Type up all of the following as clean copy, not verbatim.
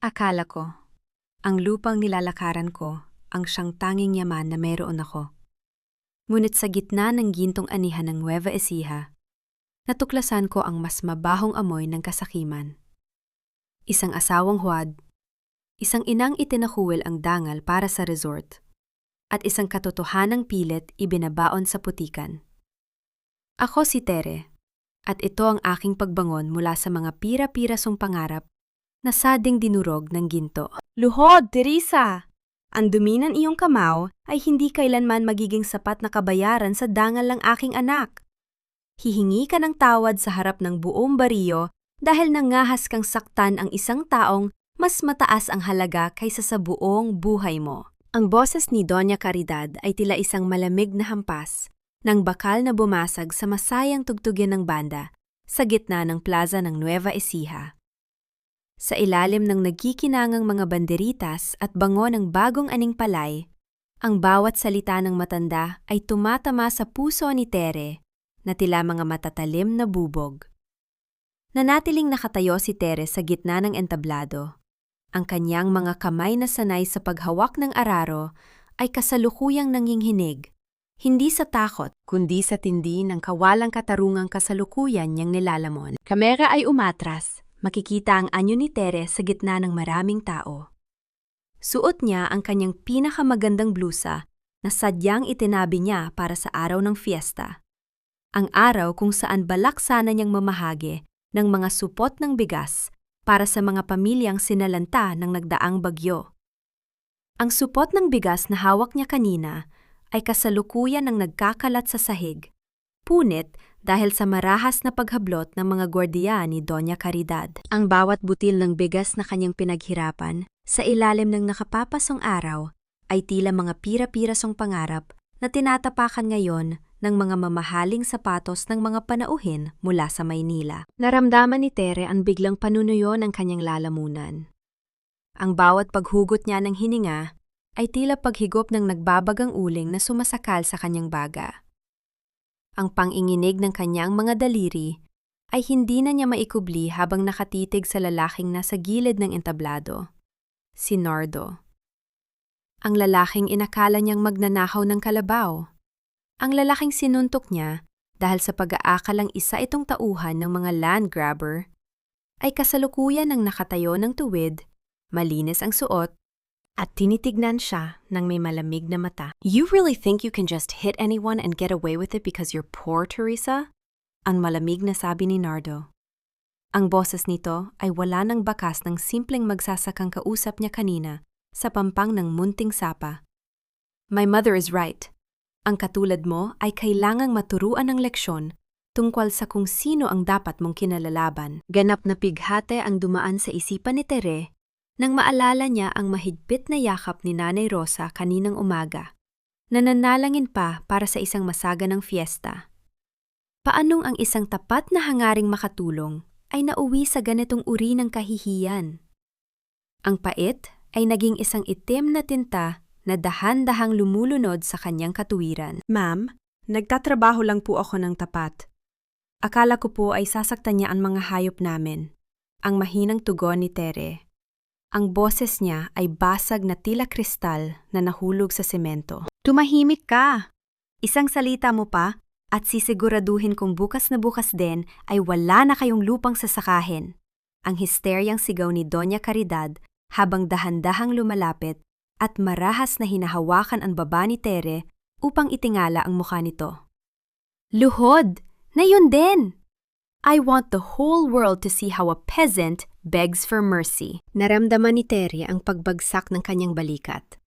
Akala ko, ang lupang nilalakaran ko ang siyang tanging yaman na meron ako. Ngunit sa gitna ng gintong anihan ng Nueva Ecija, natuklasan ko ang mas mabahong amoy ng kasakiman. Isang asawang huwad, isang inang itinakuwil ang dangal para sa resort, at isang katotohanang pilit ibinabaon sa putikan. Ako si Tere, at ito ang aking pagbangon mula sa mga pira-pirasong pangarap na sading dinurog ng ginto. Luhod, Teresa! Ang dumi ng iyong kamao ay hindi kailanman magiging sapat na kabayaran sa dangal ng aking anak. Hihingi ka ng tawad sa harap ng buong bariyo dahil nangahas kang saktan ang isang taong mas mataas ang halaga kaysa sa buong buhay mo. Ang boses ni Doña Caridad ay tila isang malamig na hampas ng bakal na bumasag sa masayang tugtugin ng banda sa gitna ng plaza ng Nueva Ecija. Sa ilalim ng nagkikinangang mga banderitas at bango ng bagong aning palay, ang bawat salita ng matanda ay tumatama sa puso ni Tere na tila mga matatalim na bubog. Nanatiling nakatayo si Tere sa gitna ng entablado. Ang kanyang mga kamay na sanay sa paghawak ng araro ay kasalukuyang nanginghinig, hindi sa takot, kundi sa tindi ng kawalang katarungang kasalukuyan niyang nilalamon. Kamera ay umatras. Makikita ang anyo ni Tere sa gitna ng maraming tao. Suot niya ang kanyang pinakamagandang blusa na sadyang itinabi niya para sa araw ng fiesta. Ang araw kung saan balak sana niyang mamahagi ng mga supot ng bigas para sa mga pamilyang sinalanta ng nagdaang bagyo. Ang supot ng bigas na hawak niya kanina ay kasalukuyan ng nagkakalat sa sahig, punit dahil sa marahas na paghablot ng mga gwardiya ni Doña Caridad. Ang bawat butil ng bigas na kanyang pinaghirapan sa ilalim ng nakapapasong araw ay tila mga pira-pirasong pangarap na tinatapakan ngayon ng mga mamahaling sapatos ng mga panauhin mula sa Maynila. Naramdaman ni Tere ang biglang panunuyo ng kanyang lalamunan. Ang bawat paghugot niya ng hininga ay tila paghigop ng nagbabagang uling na sumasakal sa kanyang baga. Ang panginginig ng kanyang mga daliri ay hindi na niya maikubli habang nakatitig sa lalaking nasa gilid ng entablado, si Nardo. Ang lalaking inakala niyang magnanakaw ng kalabaw. Ang lalaking sinuntok niya dahil sa pag-aakalang isa itong tauhan ng mga land grabber, ay kasalukuyan ng nakatayo ng tuwid, malinis ang suot, at tinitignan siya ng may malamig na mata. You really think you can just hit anyone and get away with it because you're poor, Teresa? Ang malamig na sabi ni Nardo. Ang boses nito ay wala ng bakas ng simpleng magsasakang kausap niya kanina sa pampang ng munting sapa. My mother is right. Ang katulad mo ay kailangang maturuan ng leksyon tungkol sa kung sino ang dapat mong kinalalaban. Ganap na pighate ang dumaan sa isipan ni Tere nang maalala niya ang mahigpit na yakap ni Nanay Rosa kaninang umaga, nananalangin pa para sa isang masaganang fiesta. Paanong ang isang tapat na hangaring makatulong ay nauwi sa ganitong uri ng kahihiyan? Ang pait ay naging isang itim na tinta na dahan-dahang lumulunod sa kanyang katuwiran. Ma'am, nagtatrabaho lang po ako ng tapat. Akala ko po ay sasaktan niya ang mga hayop namin. Ang mahinang tugon ni Tere. Ang boses niya ay basag na tila kristal na nahulog sa semento. Tumahimik ka! Isang salita mo pa at sisiguraduhin kung bukas na bukas din ay wala na kayong lupang sasakahin. Ang histeryang sigaw ni Doña Caridad habang dahan-dahang lumalapit at marahas na hinahawakan ang baba ni Tere upang itingala ang mukha nito. Luhod! Na yun din! I want the whole world to see how a peasant begs for mercy. Naramdaman ni Tere ang pagbagsak ng kanyang balikat.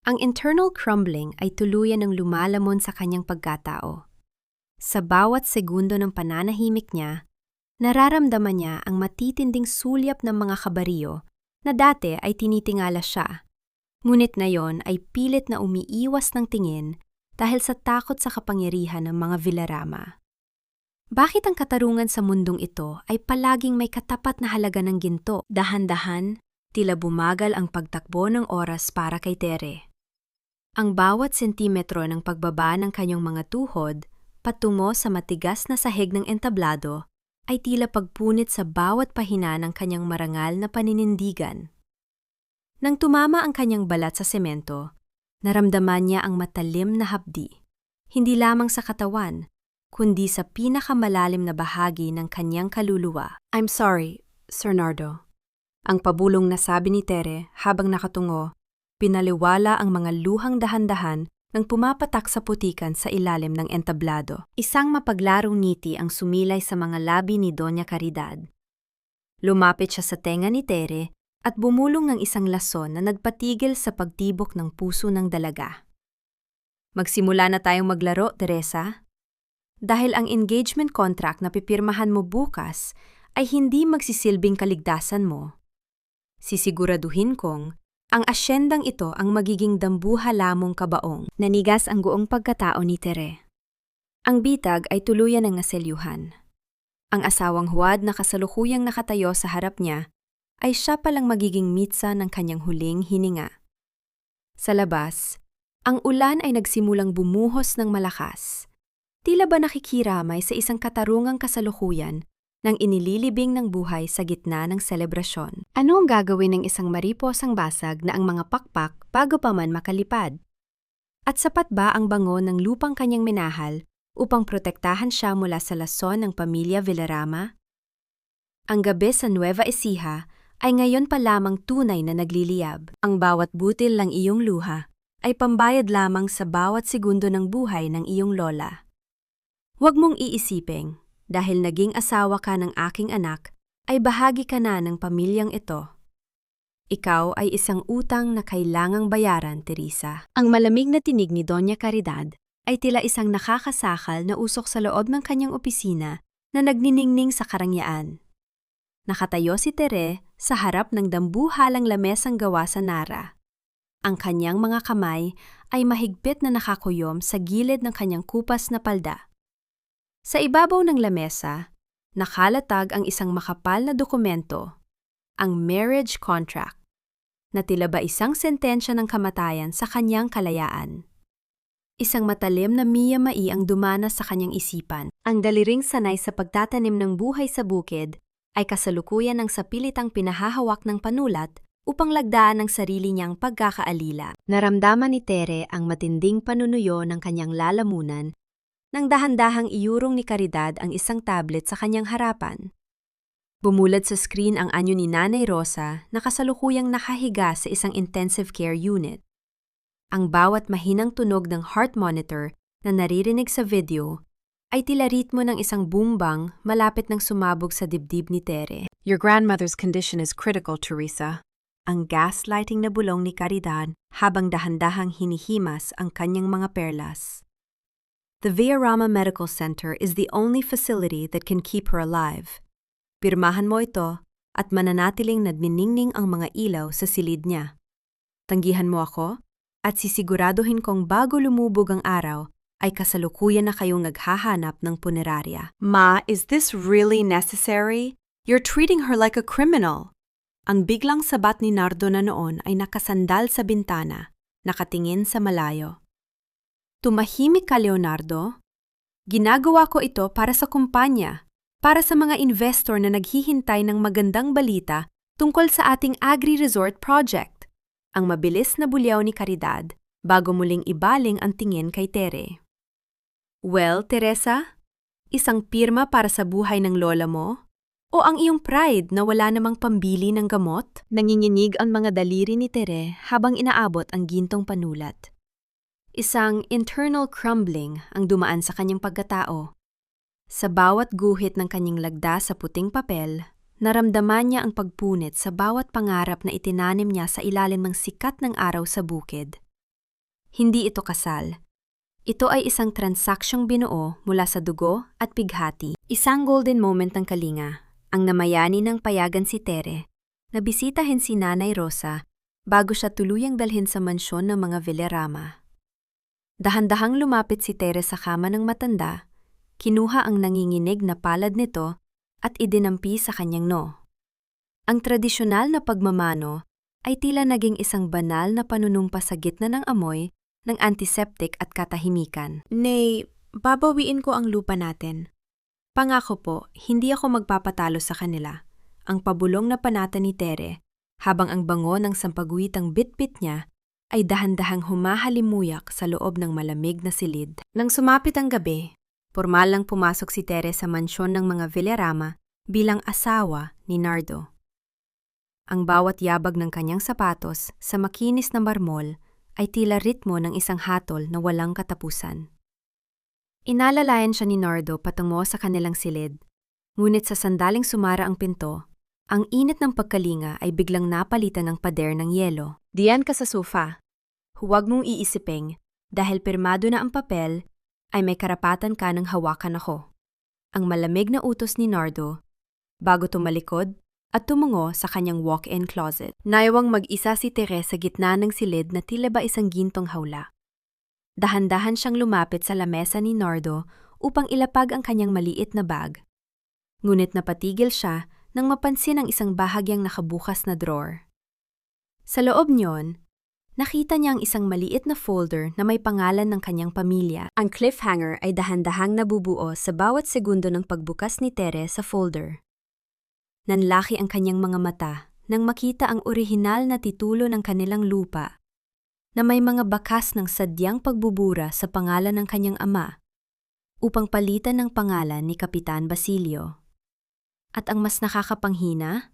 Ang internal crumbling ay tuluyan ng lumalamon sa kanyang pagkatao. Sa bawat segundo ng pananahimik niya, nararamdaman niya ang matitinding sulyap ng mga kabariyo na dati ay tinitingala siya. Ngunit ngayon ay pilit na umiiwas ng tingin dahil sa takot sa kapangyarihan ng mga Villarama. Bakit ang katarungan sa mundong ito ay palaging may katapat na halaga ng ginto? Dahan-dahan, tila bumagal ang pagtakbo ng oras para kay Tere. Ang bawat sentimetro ng pagbaba ng kanyang mga tuhod patungo sa matigas na sahig ng entablado ay tila pagpunit sa bawat pahina ng kanyang marangal na paninindigan. Nang tumama ang kanyang balat sa semento, naramdaman niya ang matalim na hapdi, hindi lamang sa katawan, kundi sa pinakamalalim na bahagi ng kanyang kaluluwa. "I'm sorry, Sir Nardo." Ang pabulong na sabi ni Tere habang nakatungo, pinaliwala ang mga luhang dahan-dahan nang pumapatak sa putikan sa ilalim ng entablado. Isang mapaglarong ngiti ang sumilay sa mga labi ni Doña Caridad. Lumapit siya sa tenga ni Tere at bumulong ng isang lason na nagpatigil sa pagtibok ng puso ng dalaga. "Magsimula na tayong maglaro, Teresa. Dahil ang engagement contract na pipirmahan mo bukas ay hindi magsisilbing kaligtasan mo. Sisiguraduhin kong ang asyendang ito ang magiging dambuhala mong kabaong." Nanigas ang buong pagkatao ni Tere. Ang bitag ay tuluyan ng naselyuhan. Ang asawang huwad na kasalukuyang nakatayo sa harap niya ay siya palang magiging mitsa ng kanyang huling hininga. Sa labas, ang ulan ay nagsimulang bumuhos ng malakas. Tila ba nakikiramay sa isang katarungang kasalukuyan nang inililibing ng buhay sa gitna ng selebrasyon. Ano ang gagawin ng isang mariposang basag na ang mga pakpak bago pa man makalipad? At sapat ba ang bango ng lupang kanyang minahal upang protektahan siya mula sa lason ng pamilya Villarama? Ang gabi sa Nueva Ecija ay ngayon pa lamang tunay na nagliliyab. Ang bawat butil ng iyong luha ay pambayad lamang sa bawat segundo ng buhay ng iyong lola. Huwag mong iisiping, dahil naging asawa ka ng aking anak, ay bahagi ka na ng pamilyang ito. Ikaw ay isang utang na kailangang bayaran, Teresa. Ang malamig na tinig ni Doña Caridad ay tila isang nakakasakal na usok sa loob ng kanyang opisina na nagniningning sa karangyaan. Nakatayo si Tere sa harap ng dambuhalang lamesang gawa sa Nara. Ang kanyang mga kamay ay mahigpit na nakakuyom sa gilid ng kanyang kupas na palda. Sa ibabaw ng lamesa, nakalatag ang isang makapal na dokumento, ang marriage contract, na tila ba isang sentensya ng kamatayan sa kanyang kalayaan. Isang matalim na miyamai ang dumana sa kanyang isipan. Ang daliring sanay sa pagtatanim ng buhay sa bukid ay kasalukuyan ng sapilitang pinahahawak ng panulat upang lagdaan ang sarili niyang pagkakaalila. Naramdaman ni Tere ang matinding panunuyo ng kanyang lalamunan nang dahan-dahang iurong ni Caridad ang isang tablet sa kanyang harapan. Bumulad sa screen ang anyo ni Nanay Rosa na kasalukuyang nakahiga sa isang intensive care unit. Ang bawat mahinang tunog ng heart monitor na naririnig sa video ay tila ritmo ng isang bumbang malapit ng sumabog sa dibdib ni Tere. "Your grandmother's condition is critical, Teresa." Ang gaslighting na bulong ni Caridad habang dahan-dahang hinihimas ang kanyang mga perlas. "The Villarama Medical Center is the only facility that can keep her alive. Pirmahan mo ito at mananatiling nadniningning ang mga ilaw sa silid niya. Tanggihan mo ako at sisiguraduhin kong bago lumubog ang araw ay kasalukuyan na kayong naghahanap ng punerarya." "Ma, is this really necessary? You're treating her like a criminal." Ang biglang sabat ni Nardo na noon ay nakasandal sa bintana, nakatingin sa malayo. "Tumahimik ka, Leonardo. Ginagawa ko ito para sa kumpanya, para sa mga investor na naghihintay ng magandang balita tungkol sa ating agri-resort project." Ang mabilis na bulyaw ni Caridad bago muling ibaling ang tingin kay Tere. "Well, Teresa, isang pirma para sa buhay ng lola mo? O ang iyong pride na wala namang pambili ng gamot?" Nanginginig ang mga daliri ni Tere habang inaabot ang gintong panulat. Isang internal crumbling ang dumaan sa kanyang pagkatao. Sa bawat guhit ng kanyang lagda sa puting papel, naramdaman niya ang pagpunit sa bawat pangarap na itinanim niya sa ilalim ng sikat ng araw sa bukid. Hindi ito kasal. Ito ay isang transaksyong binuo mula sa dugo at pighati. Isang golden moment ng kalinga, ang namayani ng payagan si Tere na bisitahin si Nanay Rosa bago siya tuluyang dalhin sa mansyon ng mga Villarama. Dahan-dahang lumapit si Tere sa kama ng matanda, kinuha ang nanginginig na palad nito at idinampi sa kanyang no. Ang tradisyonal na pagmamano ay tila naging isang banal na panunumpa sa gitna ng amoy ng antiseptic at katahimikan. "Nay, babawiin ko ang lupa natin. Pangako po, hindi ako magpapatalo sa kanila. Ang pabulong na panata ni Tere, habang ang bango ng sampaguitang bitbit niya ay dahan-dahang humahalimuyak sa loob ng malamig na silid. Nang sumapit ang gabi, pormal lang pumasok si Tere sa mansyon ng mga Villarama bilang asawa ni Nardo. Ang bawat yabag ng kanyang sapatos sa makinis na marmol ay tila ritmo ng isang hatol na walang katapusan. Inalalayan siya ni Nardo patungo sa kanilang silid, ngunit sa sandaling sumara ang pinto, ang init ng pagkalinga ay biglang napalitan ng pader ng yelo. Diyan ka sa sofa. Huwag mong iisiping, dahil pirmado na ang papel, ay may karapatan ka ng hawakan ako. Ang malamig na utos ni Nardo, bago tumalikod at tumungo sa kanyang walk-in closet. Naiwang mag-isa si Teresa sa gitna ng silid na tila ba isang gintong hawla. Dahan-dahan siyang lumapit sa lamesa ni Nardo upang ilapag ang kanyang maliit na bag. Ngunit napatigil siya nang mapansin ang isang bahagyang nakabukas na drawer. Sa loob niyon, nakita niya ang isang maliit na folder na may pangalan ng kanyang pamilya. Ang cliffhanger ay dahan-dahang nabubuo sa bawat segundo ng pagbukas ni Tere sa folder. Nanlaki ang kanyang mga mata nang makita ang orihinal na titulo ng kanilang lupa, na may mga bakas ng sadyang pagbubura sa pangalan ng kanyang ama, upang palitan ng pangalan ni Kapitan Basilio. At ang mas nakakapanghina,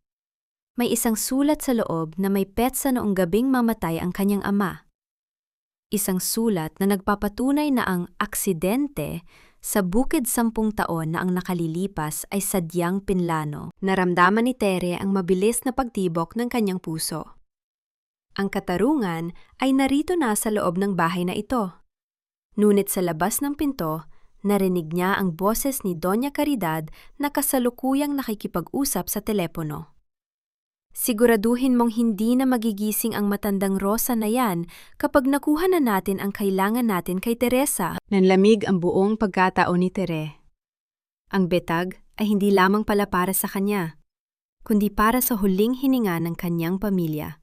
may isang sulat sa loob na may petsa noong gabing mamatay ang kanyang ama. Isang sulat na nagpapatunay na ang aksidente sa bukid 10 taon na ang nakalilipas ay sadyang pinlano. Naramdaman ni Tere ang mabilis na pagtibok ng kanyang puso. Ang katarungan ay narito na sa loob ng bahay na ito. Ngunit sa labas ng pinto, narinig niya ang boses ni Doña Caridad na kasalukuyang nakikipag-usap sa telepono. Siguraduhin mong hindi na magigising ang matandang Rosa na yan kapag nakuha na natin ang kailangan natin kay Teresa. Nanlamig ang buong pagkatao ni Tere. Ang betag ay hindi lamang pala para sa kanya, kundi para sa huling hininga ng kanyang pamilya.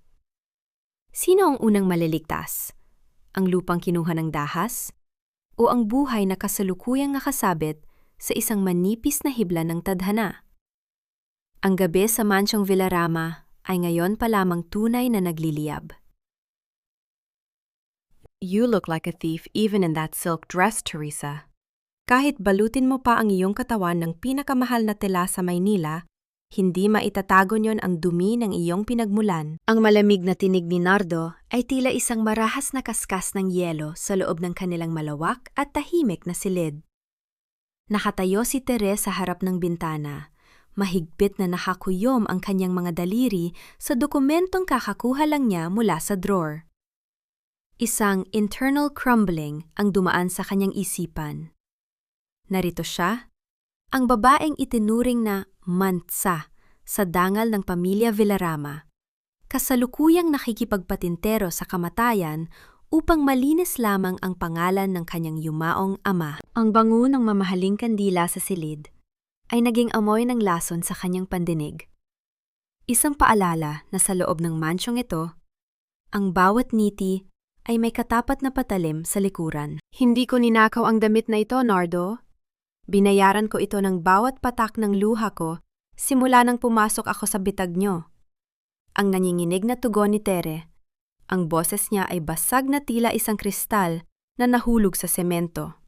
Sino ang unang maliligtas? Ang lupang kinuha ng dahas? O ang buhay na kasalukuyang nakasabit sa isang manipis na hibla ng tadhana? Ang gabi sa mansyong Villarama ay ngayon pa lamang tunay na nagliliyab. You look like a thief even in that silk dress, Teresa. Kahit balutin mo pa ang iyong katawan ng pinakamahal na tela sa Maynila, hindi maitatago niyon ang dumi ng iyong pinagmulan. Ang malamig na tinig ni Nardo ay tila isang marahas na kaskas ng yelo sa loob ng kanilang malawak at tahimik na silid. Nakatayo si Tere sa harap ng bintana. Mahigpit na nakakuyom ang kanyang mga daliri sa dokumentong kakakuha lang niya mula sa drawer. Isang internal crumbling ang dumaan sa kanyang isipan. Narito siya, ang babaeng itinuring na mantsa sa dangal ng pamilya Villarama, kasalukuyang nakikipagpatintero sa kamatayan upang malinis lamang ang pangalan ng kanyang yumaong ama. Ang bango ng mamahaling kandila sa silid ay naging amoy ng lason sa kanyang pandinig. Isang paalala na sa loob ng mansyong ito, ang bawat niti ay may katapat na patalim sa likuran. Hindi ko ninakaw ang damit na ito, Nardo. Binayaran ko ito ng bawat patak ng luha ko simula nang pumasok ako sa bitag nyo. Ang nanginginig na tugon ni Tere. Ang boses niya ay basag na tila isang kristal na nahulog sa semento.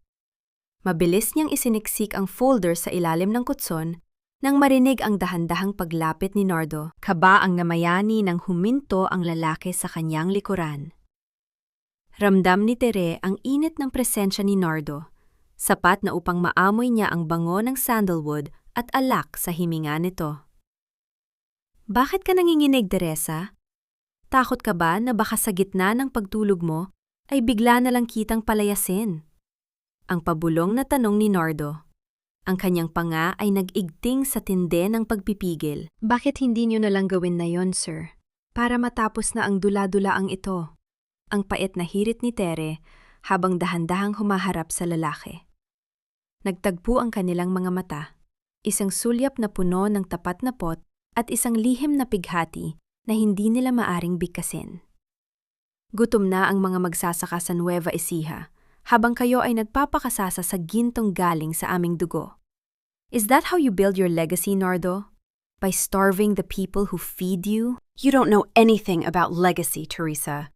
Mabilis niyang isiniksik ang folder sa ilalim ng kutson nang marinig ang dahan-dahang paglapit ni Nardo. Kaba ang namayani nang huminto ang lalaki sa kanyang likuran. Ramdam ni Tere ang init ng presensya ni Nardo, sapat na upang maamoy niya ang bango ng sandalwood at alak sa himinga nito. Bakit ka nanginginig, Teresa? Takot ka ba na baka sa gitna ng pagtulog mo ay bigla na lang kitang palayasin? Ang pabulong na tanong ni Nardo. Ang kanyang panga ay nag-igting sa tinde ng pagpipigil. Bakit hindi niyo na lang gawin na yon, sir? Para matapos na ang dula-dulaang ito. Ang pait na hirit ni Tere habang dahan-dahang humaharap sa lalaki. Nagtagpo ang kanilang mga mata, isang sulyap na puno ng tapat na pot at isang lihim na pighati na hindi nila maaring bigkasin. Gutom na ang mga magsasaka sa Nueva Ecija habang kayo ay nagpapakasasa sa gintong galing sa aming dugo. Is that how you build your legacy, Nardo? By starving the people who feed you? You don't know anything about legacy, Teresa.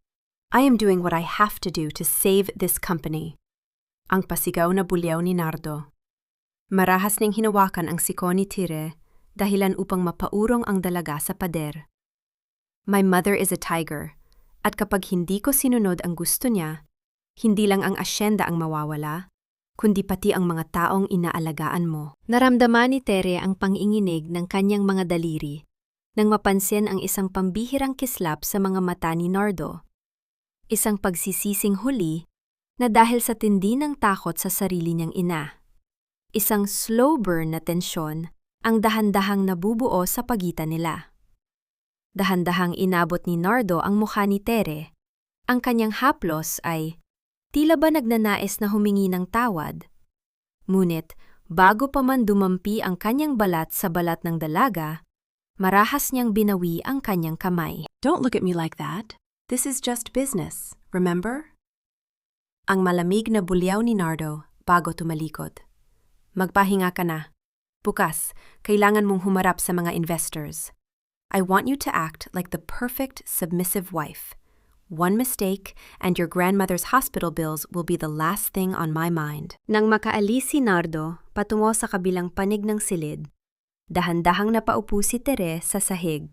I am doing what I have to do to save this company. Ang pasigaw na bulyaw ni Nardo. Marahas ning hinawakan ang siko ni Tire dahilan upang mapaurong ang dalaga sa pader. My mother is a tiger, at kapag hindi ko sinunod ang gusto niya, hindi lang ang asyenda ang mawawala, kundi pati ang mga taong inaalagaan mo. Naramdaman ni Tere ang panginginig ng kanyang mga daliri nang mapansin ang isang pambihirang kislap sa mga mata ni Nardo. Isang pagsisising huli na dahil sa tindi ng takot sa sarili niyang ina. Isang slow burn na tensyon ang dahan-dahang nabubuo sa pagitan nila. Dahan-dahang inabot ni Nardo ang mukha ni Tere. Ang kanyang haplos ay tila ba nagnanais na humingi ng tawad. Ngunit bago pa man dumampi ang kanyang balat sa balat ng dalaga, marahas niyang binawi ang kanyang kamay. Don't look at me like that. This is just business, remember? Ang malamig na bulyaw ni Nardo bago tumalikod. Magpahinga ka na. Bukas, kailangan mong humarap sa mga investors. I want you to act like the perfect submissive wife. One mistake, and your grandmother's hospital bills will be the last thing on my mind. Nang makaalis si Nardo patungo sa kabilang panig ng silid, dahan-dahang napaupo si Tere sa sahig.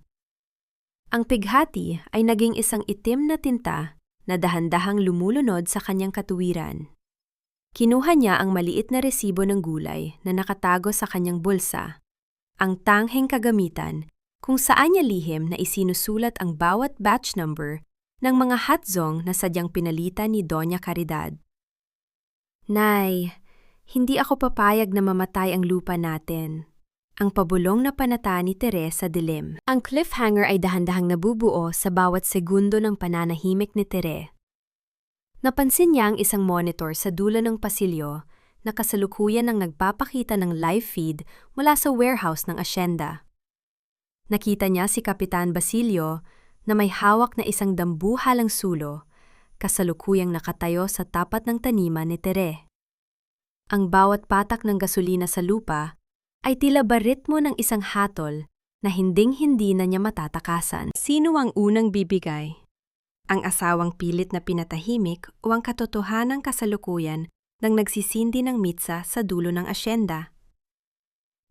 Ang pighati ay naging isang itim na tinta na dahan-dahang lumulunod sa kanyang katuwiran. Kinuha niya ang maliit na resibo ng gulay na nakatago sa kanyang bulsa, ang tangheng kagamitan kung saan niya lihim na isinusulat ang bawat batch number ng mga hatzong na sadyang pinalitan ni Doña Caridad. Nay, hindi ako papayag na mamatay ang lupa natin. Ang pabulong na panata ni Tere sa dilim. Ang cliffhanger ay dahan-dahang nabubuo sa bawat segundo ng pananahimik ni Tere. Napansin niya ang isang monitor sa dulo ng pasilyo na kasalukuyan ang nagpapakita ng live feed mula sa warehouse ng asyenda. Nakita niya si Kapitan Basilio na may hawak na isang dambuhalang sulo, kasalukuyang nakatayo sa tapat ng taniman ni Tere. Ang bawat patak ng gasolina sa lupa ay tila ba ritmo ng isang hatol na hinding-hindi na niya matatakasan. Sino ang unang bibigay? Ang asawang pilit na pinatahimik o ang katotohanang kasalukuyan ng nagsisindi ng mitsa sa dulo ng asyenda?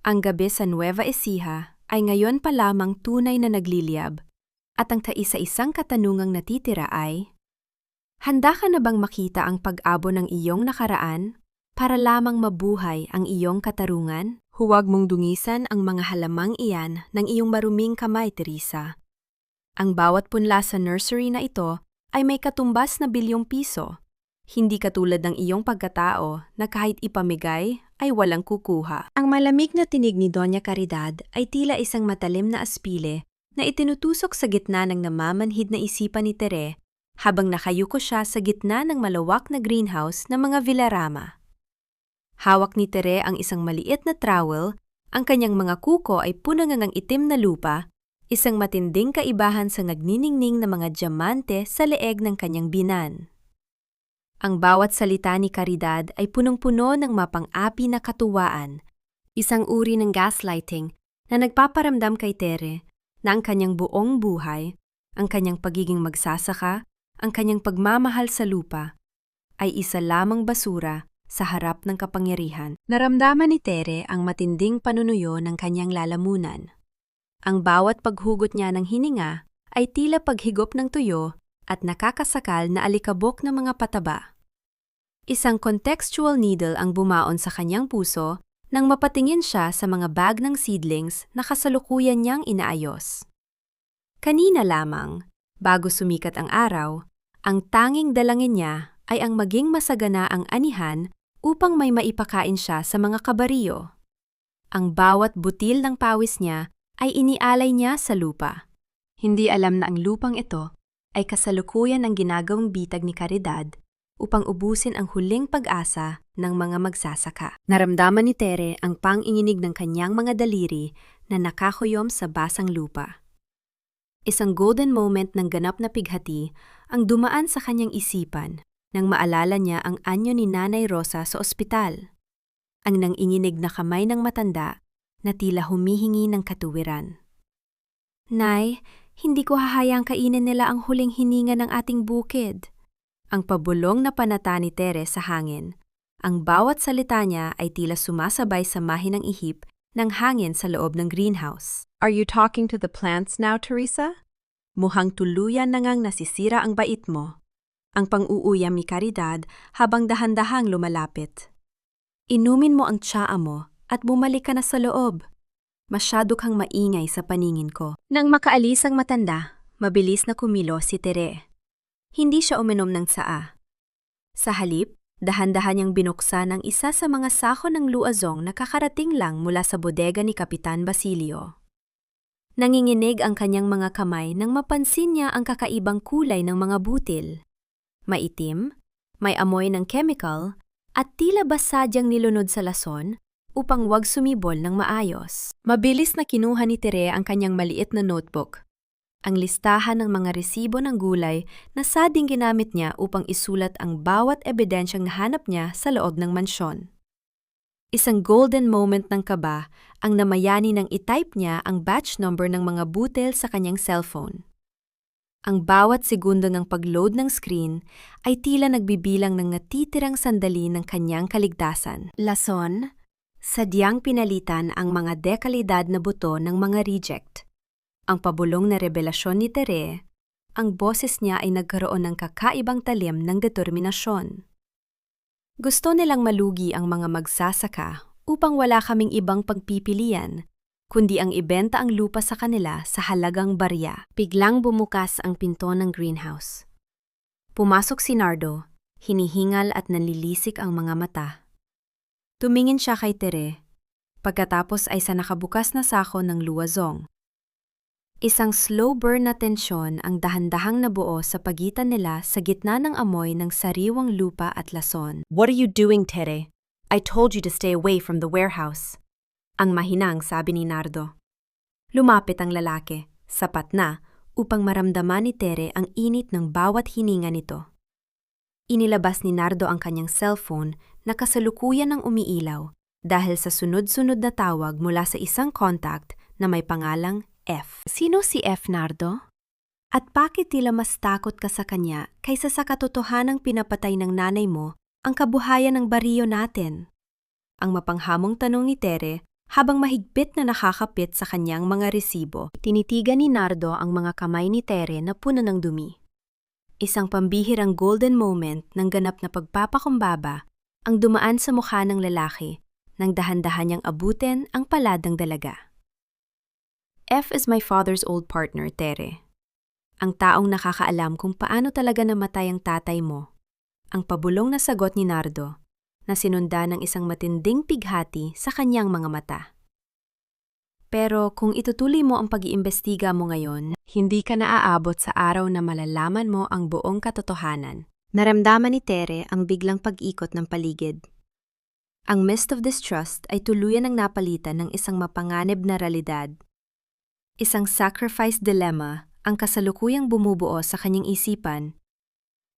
Ang gabi sa Nueva Ecija ay ngayon pa lamang tunay na nagliliyab at ang taisa-isang katanungang natitira ay, handa ka na bang makita ang pag-abo ng iyong nakaraan para lamang mabuhay ang iyong katarungan? Huwag mong dungisan ang mga halamang iyan ng iyong maruming kamay, Teresa. Ang bawat punla sa nursery na ito ay may katumbas na bilyong piso. Hindi katulad ng iyong pagkatao na kahit ipamigay ay walang kukuha. Ang malamig na tinig ni Doña Caridad ay tila isang matalim na aspile na itinutusok sa gitna ng namamanhid na isipan ni Tere habang nakayuko siya sa gitna ng malawak na greenhouse ng mga Villarama. Hawak ni Tere ang isang maliit na trowel, ang kanyang mga kuko ay punangang itim na lupa, isang matinding kaibahan sa nagniningning na mga diamante sa leeg ng kanyang binan. Ang bawat salita ni Caridad ay punong-puno ng mapang-api na katuwaan, isang uri ng gaslighting na nagpaparamdam kay Tere na ang kanyang buong buhay, ang kanyang pagiging magsasaka, ang kanyang pagmamahal sa lupa, ay isa lamang basura sa harap ng kapangyarihan. Naramdaman ni Tere ang matinding panunuyo ng kanyang lalamunan. Ang bawat paghugot niya ng hininga ay tila paghigop ng tuyo at nakakasakal na alikabok ng mga pataba. Isang contextual needle ang bumaon sa kanyang puso nang mapatingin siya sa mga bag ng seedlings na kasalukuyan niyang inaayos. Kanina lamang, bago sumikat ang araw, ang tanging dalangin niya ay ang maging masagana ang anihan upang may maipakain siya sa mga kabariyo. Ang bawat butil ng pawis niya ay inialay niya sa lupa. Hindi alam na ang lupang ito ay kasalukuyan ang ginagawang bitag ni Caridad upang ubusin ang huling pag-asa ng mga magsasaka. Naramdaman ni Tere ang panginginig ng kanyang mga daliri na nakakuyom sa basang lupa. Isang golden moment ng ganap na pighati ang dumaan sa kanyang isipan nang maalala niya ang anyo ni Nanay Rosa sa ospital. ang nanginginig na kamay ng matanda na tila humihingi ng katuwiran. Nay, hindi ko hahayang kainin nila ang huling hininga ng ating bukid. Ang pabulong na panata ni Tere sa hangin. Ang bawat salita niya ay tila sumasabay sa mahinang ihip ng hangin sa loob ng greenhouse. Are you talking to the plants now, Teresa? Mukhang tuluyan na ngang nasisira ang bait mo. Ang pang-uuyam ni Caridad habang dahan-dahang lumalapit. Inumin mo ang tsaa mo at bumalik ka na sa loob. Masyado kang maingay sa paningin ko. Nang makaalis ang matanda, mabilis na kumilo si Tere. Hindi siya uminom ng tsaa. Sa halip, dahan-dahan niyang binuksan ang isa sa mga sako ng luazong na kakarating lang mula sa bodega ni Kapitan Basilio. Nanginginig ang kanyang mga kamay nang mapansin niya ang kakaibang kulay ng mga butil. Maitim, may amoy ng chemical, at tila basadyang nilunod sa lason upang wag sumibol ng maayos. Mabilis na kinuha ni Tere ang kanyang maliit na notebook. Ang listahan ng mga resibo ng gulay na sading ginamit niya upang isulat ang bawat ebidensyang nahanap niya sa loob ng mansyon. Isang golden moment ng kaba ang namayani nang itype niya ang batch number ng mga butil sa kanyang cellphone. Ang bawat segundo ng pag-load ng screen ay tila nagbibilang ng natitirang sandali ng kanyang kaligtasan. Lason, sadyang pinalitan ang mga dekalidad na buto ng mga reject. Ang pabulong na revelasyon ni Tere, ang boses niya ay nagkaroon ng kakaibang talim ng determinasyon. Gusto nilang malugi ang mga magsasaka upang wala kaming ibang pagpipilian, kundi ang ibenta ang lupa sa kanila sa halagang barya. Biglang bumukas ang pinto ng greenhouse. Pumasok si Nardo, hinihingal at nanlilisik ang mga mata. Tumingin siya kay Tere, pagkatapos ay sa nakabukas na sako ng luwazong. Isang slow burn na tensyon ang dahan-dahang nabuo sa pagitan nila sa gitna ng amoy ng sariwang lupa at lason. What are you doing, Tere? I told you to stay away from the warehouse. Ang mahinang sabi ni Nardo. Lumapit ang lalaki, sapat na, upang maramdaman ni Tere ang init ng bawat hininga nito. Inilabas ni Nardo ang kanyang cellphone na kasalukuyan ng umiilaw dahil sa sunod-sunod na tawag mula sa isang contact na may pangalang F. Sino si F, Nardo? At bakit tila mas takot ka sa kanya kaysa sa katotohanang pinapatay ng nanay mo ang kabuhayan ng bariyo natin? Ang mapanghamong tanong ni Tere habang mahigpit na nakakapit sa kanyang mga resibo. Tinitigan ni Nardo ang mga kamay ni Tere na puno ng dumi. Isang pambihirang golden moment ng ganap na pagpapakumbaba ang dumaan sa mukha ng lalaki nang dahan-dahan niyang abutin ang paladang dalaga. F is my father's old partner, Tere. Ang taong nakakaalam kung paano talaga namatay ang tatay mo. Ang pabulong na sagot ni Nardo, na sinunda ng isang matinding pighati sa kanyang mga mata. Pero kung itutuloy mo ang pag-iimbestiga mo ngayon, hindi ka naaabot sa araw na malalaman mo ang buong katotohanan. Naramdaman ni Tere ang biglang pag-ikot ng paligid. Ang mist of distrust ay tuluyan ng napalitan ng isang mapanganib na realidad. Isang sacrifice dilemma ang kasalukuyang bumubuo sa kanyang isipan.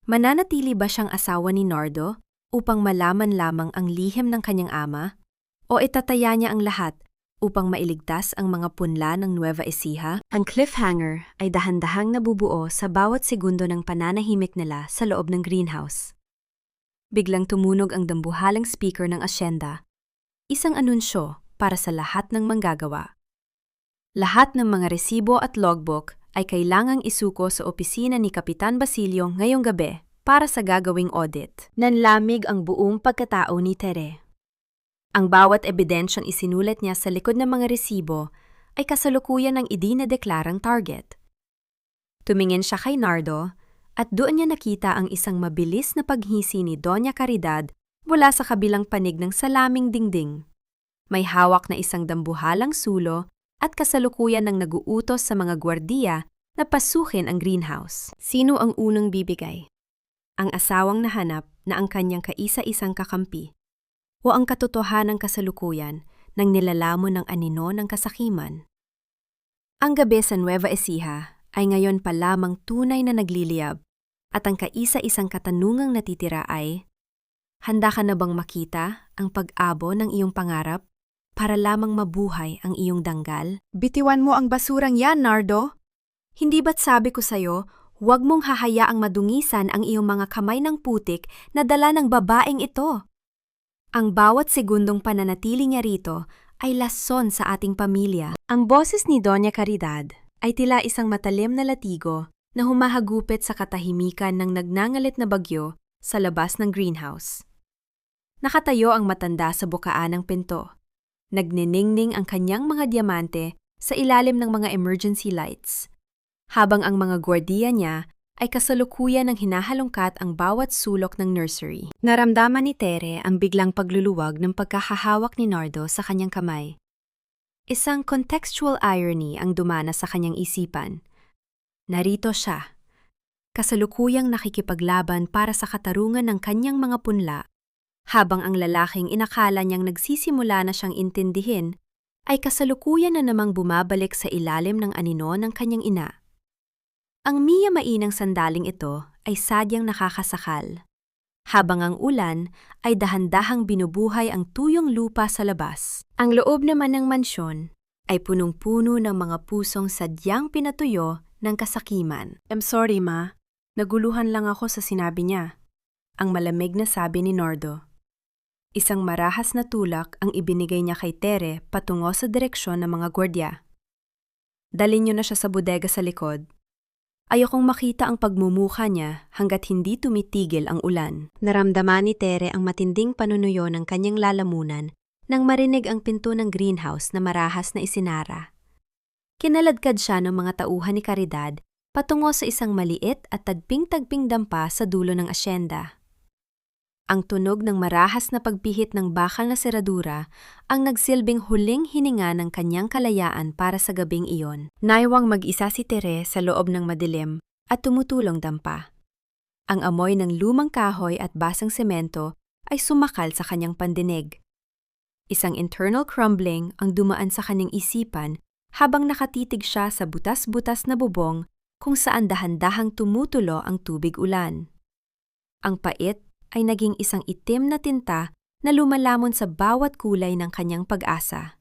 Mananatili ba siyang asawa ni Nardo upang malaman lamang ang lihim ng kanyang ama? O itataya niya ang lahat upang mailigtas ang mga punla ng Nueva Ecija? Ang cliffhanger ay dahan-dahang nabubuo sa bawat segundo ng pananahimik nila sa loob ng greenhouse. Biglang tumunog ang dambuhalang speaker ng asyenda. Isang anunsyo para sa lahat ng manggagawa. Lahat ng mga resibo at logbook ay kailangang isuko sa opisina ni Kapitan Basilio ngayong gabi para sa gagawing audit. Nanlamig ang buong pagkatao ni Tere. Ang bawat ebidensyang isinulat niya sa likod ng mga resibo ay kasalukuyan ng idinedeklarang target. Tumingin siya kay Nardo at doon niya nakita ang isang mabilis na paghisi ni Doña Caridad mula sa kabilang panig ng salaming dingding. May hawak na isang dambuhalang sulo at kasalukuyan ng naguutos sa mga gwardiya na pasukin ang greenhouse. Sino ang unang bibigay? Ang asawang nahanap na ang kanyang kaisa-isang kakampi o ang katotohanang kasalukuyan ng nilalamon ng anino ng kasakiman? Ang gabi sa Nueva Ecija ay ngayon pa lamang tunay na nagliliyab at ang kaisa-isang katanungang natitira ay, Handa ka na bang makita ang pag-abo ng iyong pangarap para lamang mabuhay ang iyong danggal? Bitiwan mo ang basurang yan, Nardo. Hindi ba't sabi ko sa'yo, huwag mong hahayaang madungisan ang iyong mga kamay ng putik na dala ng babaeng ito. Ang bawat segundong pananatili niya rito ay lason sa ating pamilya. Ang boses ni Doña Caridad ay tila isang matalim na latigo na humahagupit sa katahimikan ng nagngangalit na bagyo sa labas ng greenhouse. Nakatayo ang matanda sa bukaan ng pinto. Nagniningning ang kanyang mga diamante sa ilalim ng mga emergency lights, habang ang mga gwardiya niya ay kasalukuyan ng hinahalongkat ang bawat sulok ng nursery. Naramdaman ni Tere ang biglang pagluluwag ng pagkakahawak ni Nardo sa kanyang kamay. Isang contextual irony ang dumana sa kanyang isipan. Narito siya, kasalukuyang nakikipaglaban para sa katarungan ng kanyang mga punla, habang ang lalaking inakala niyang nagsisimula na siyang intindihin ay kasalukuyan na namang bumabalik sa ilalim ng anino ng kanyang ina. Ang miya-mainang sandaling ito ay sadyang nakakasakal, habang ang ulan ay dahan-dahang binubuhay ang tuyong lupa sa labas. Ang loob naman ng mansyon ay punong-puno ng mga pusong sadyang pinatuyo ng kasakiman. I'm sorry, Ma. Naguluhan lang ako sa sinabi niya. Ang malamig na sabi ni Nardo. Isang marahas na tulak ang ibinigay niya kay Tere patungo sa direksyon ng mga gwardya. Dalhin niyo na siya sa bodega sa likod. Ayokong makita ang pagmumukha niya hanggat hindi tumitigil ang ulan. Naramdaman ni Tere ang matinding panunuyo ng kanyang lalamunan nang marinig ang pinto ng greenhouse na marahas na isinara. Kinaladkad siya ng mga tauhan ni Caridad patungo sa isang maliit at tagping-tagping dampa sa dulo ng asyenda. Ang tunog ng marahas na pagpihit ng bakal na seradura ang nagsilbing huling hininga ng kanyang kalayaan para sa gabing iyon. Naiwang mag-isa si Tere sa loob ng madilim at tumutulong dampa. Ang amoy ng lumang kahoy at basang semento ay sumakal sa kanyang pandinig. Isang internal crumbling ang dumaan sa kanyang isipan habang nakatitig siya sa butas-butas na bubong kung saan dahan-dahang tumutulo ang tubig ulan. Ang pait ay naging isang itim na tinta na lumalamon sa bawat kulay ng kanyang pag-asa.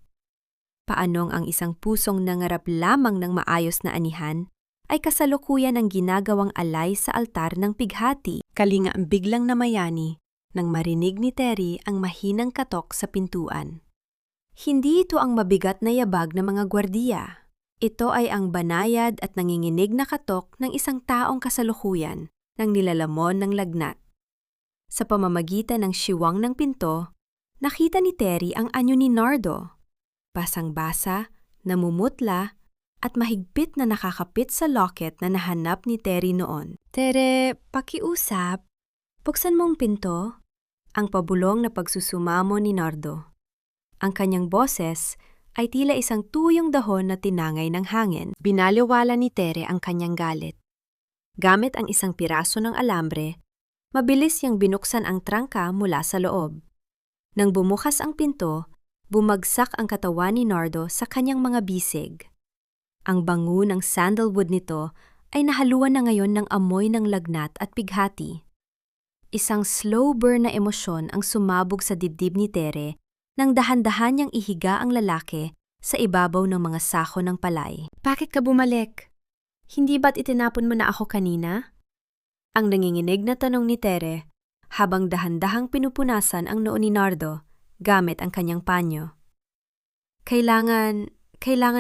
Paanong ang isang pusong nangarap lamang ng maayos na anihan ay kasalukuyan ang ginagawang alay sa altar ng pighati. Kalinga ang biglang namayani nang marinig ni Terry ang mahinang katok sa pintuan. Hindi ito ang mabigat na yabag ng mga gwardiya. Ito ay ang banayad at nanginginig na katok ng isang taong kasalukuyan ng nilalamon ng lagnat. Sa pamamagitan ng siwang ng pinto, nakita ni Terry ang anyo ni Nardo. Basang-basa, namumutla, at mahigpit na nakakapit sa locket na nahanap ni Terry noon. Tere, pakiusap. Buksan mong pinto. Ang pabulong na pagsusumamo ni Nardo. Ang kanyang boses ay tila isang tuyong dahon na tinangay ng hangin. Binaliwala ni Tere ang kanyang galit. Gamit ang isang piraso ng alambre, mabilis niyang binuksan ang trangka mula sa loob. Nang bumukas ang pinto, bumagsak ang katawan ni Nardo sa kanyang mga bisig. Ang bango ng sandalwood nito ay nahaluan na ngayon ng amoy ng lagnat at pighati. Isang slow burn na emosyon ang sumabog sa dibdib ni Tere nang dahan-dahan niyang ihiga ang lalaki sa ibabaw ng mga sako ng palay. Bakit ka bumalik? Hindi ba't itinapon mo na ako kanina? Ang nanginginig na tanong ni Tere habang dahan-dahang pinupunasan ang noo ni Nardo gamit ang kanyang panyo. Kailangan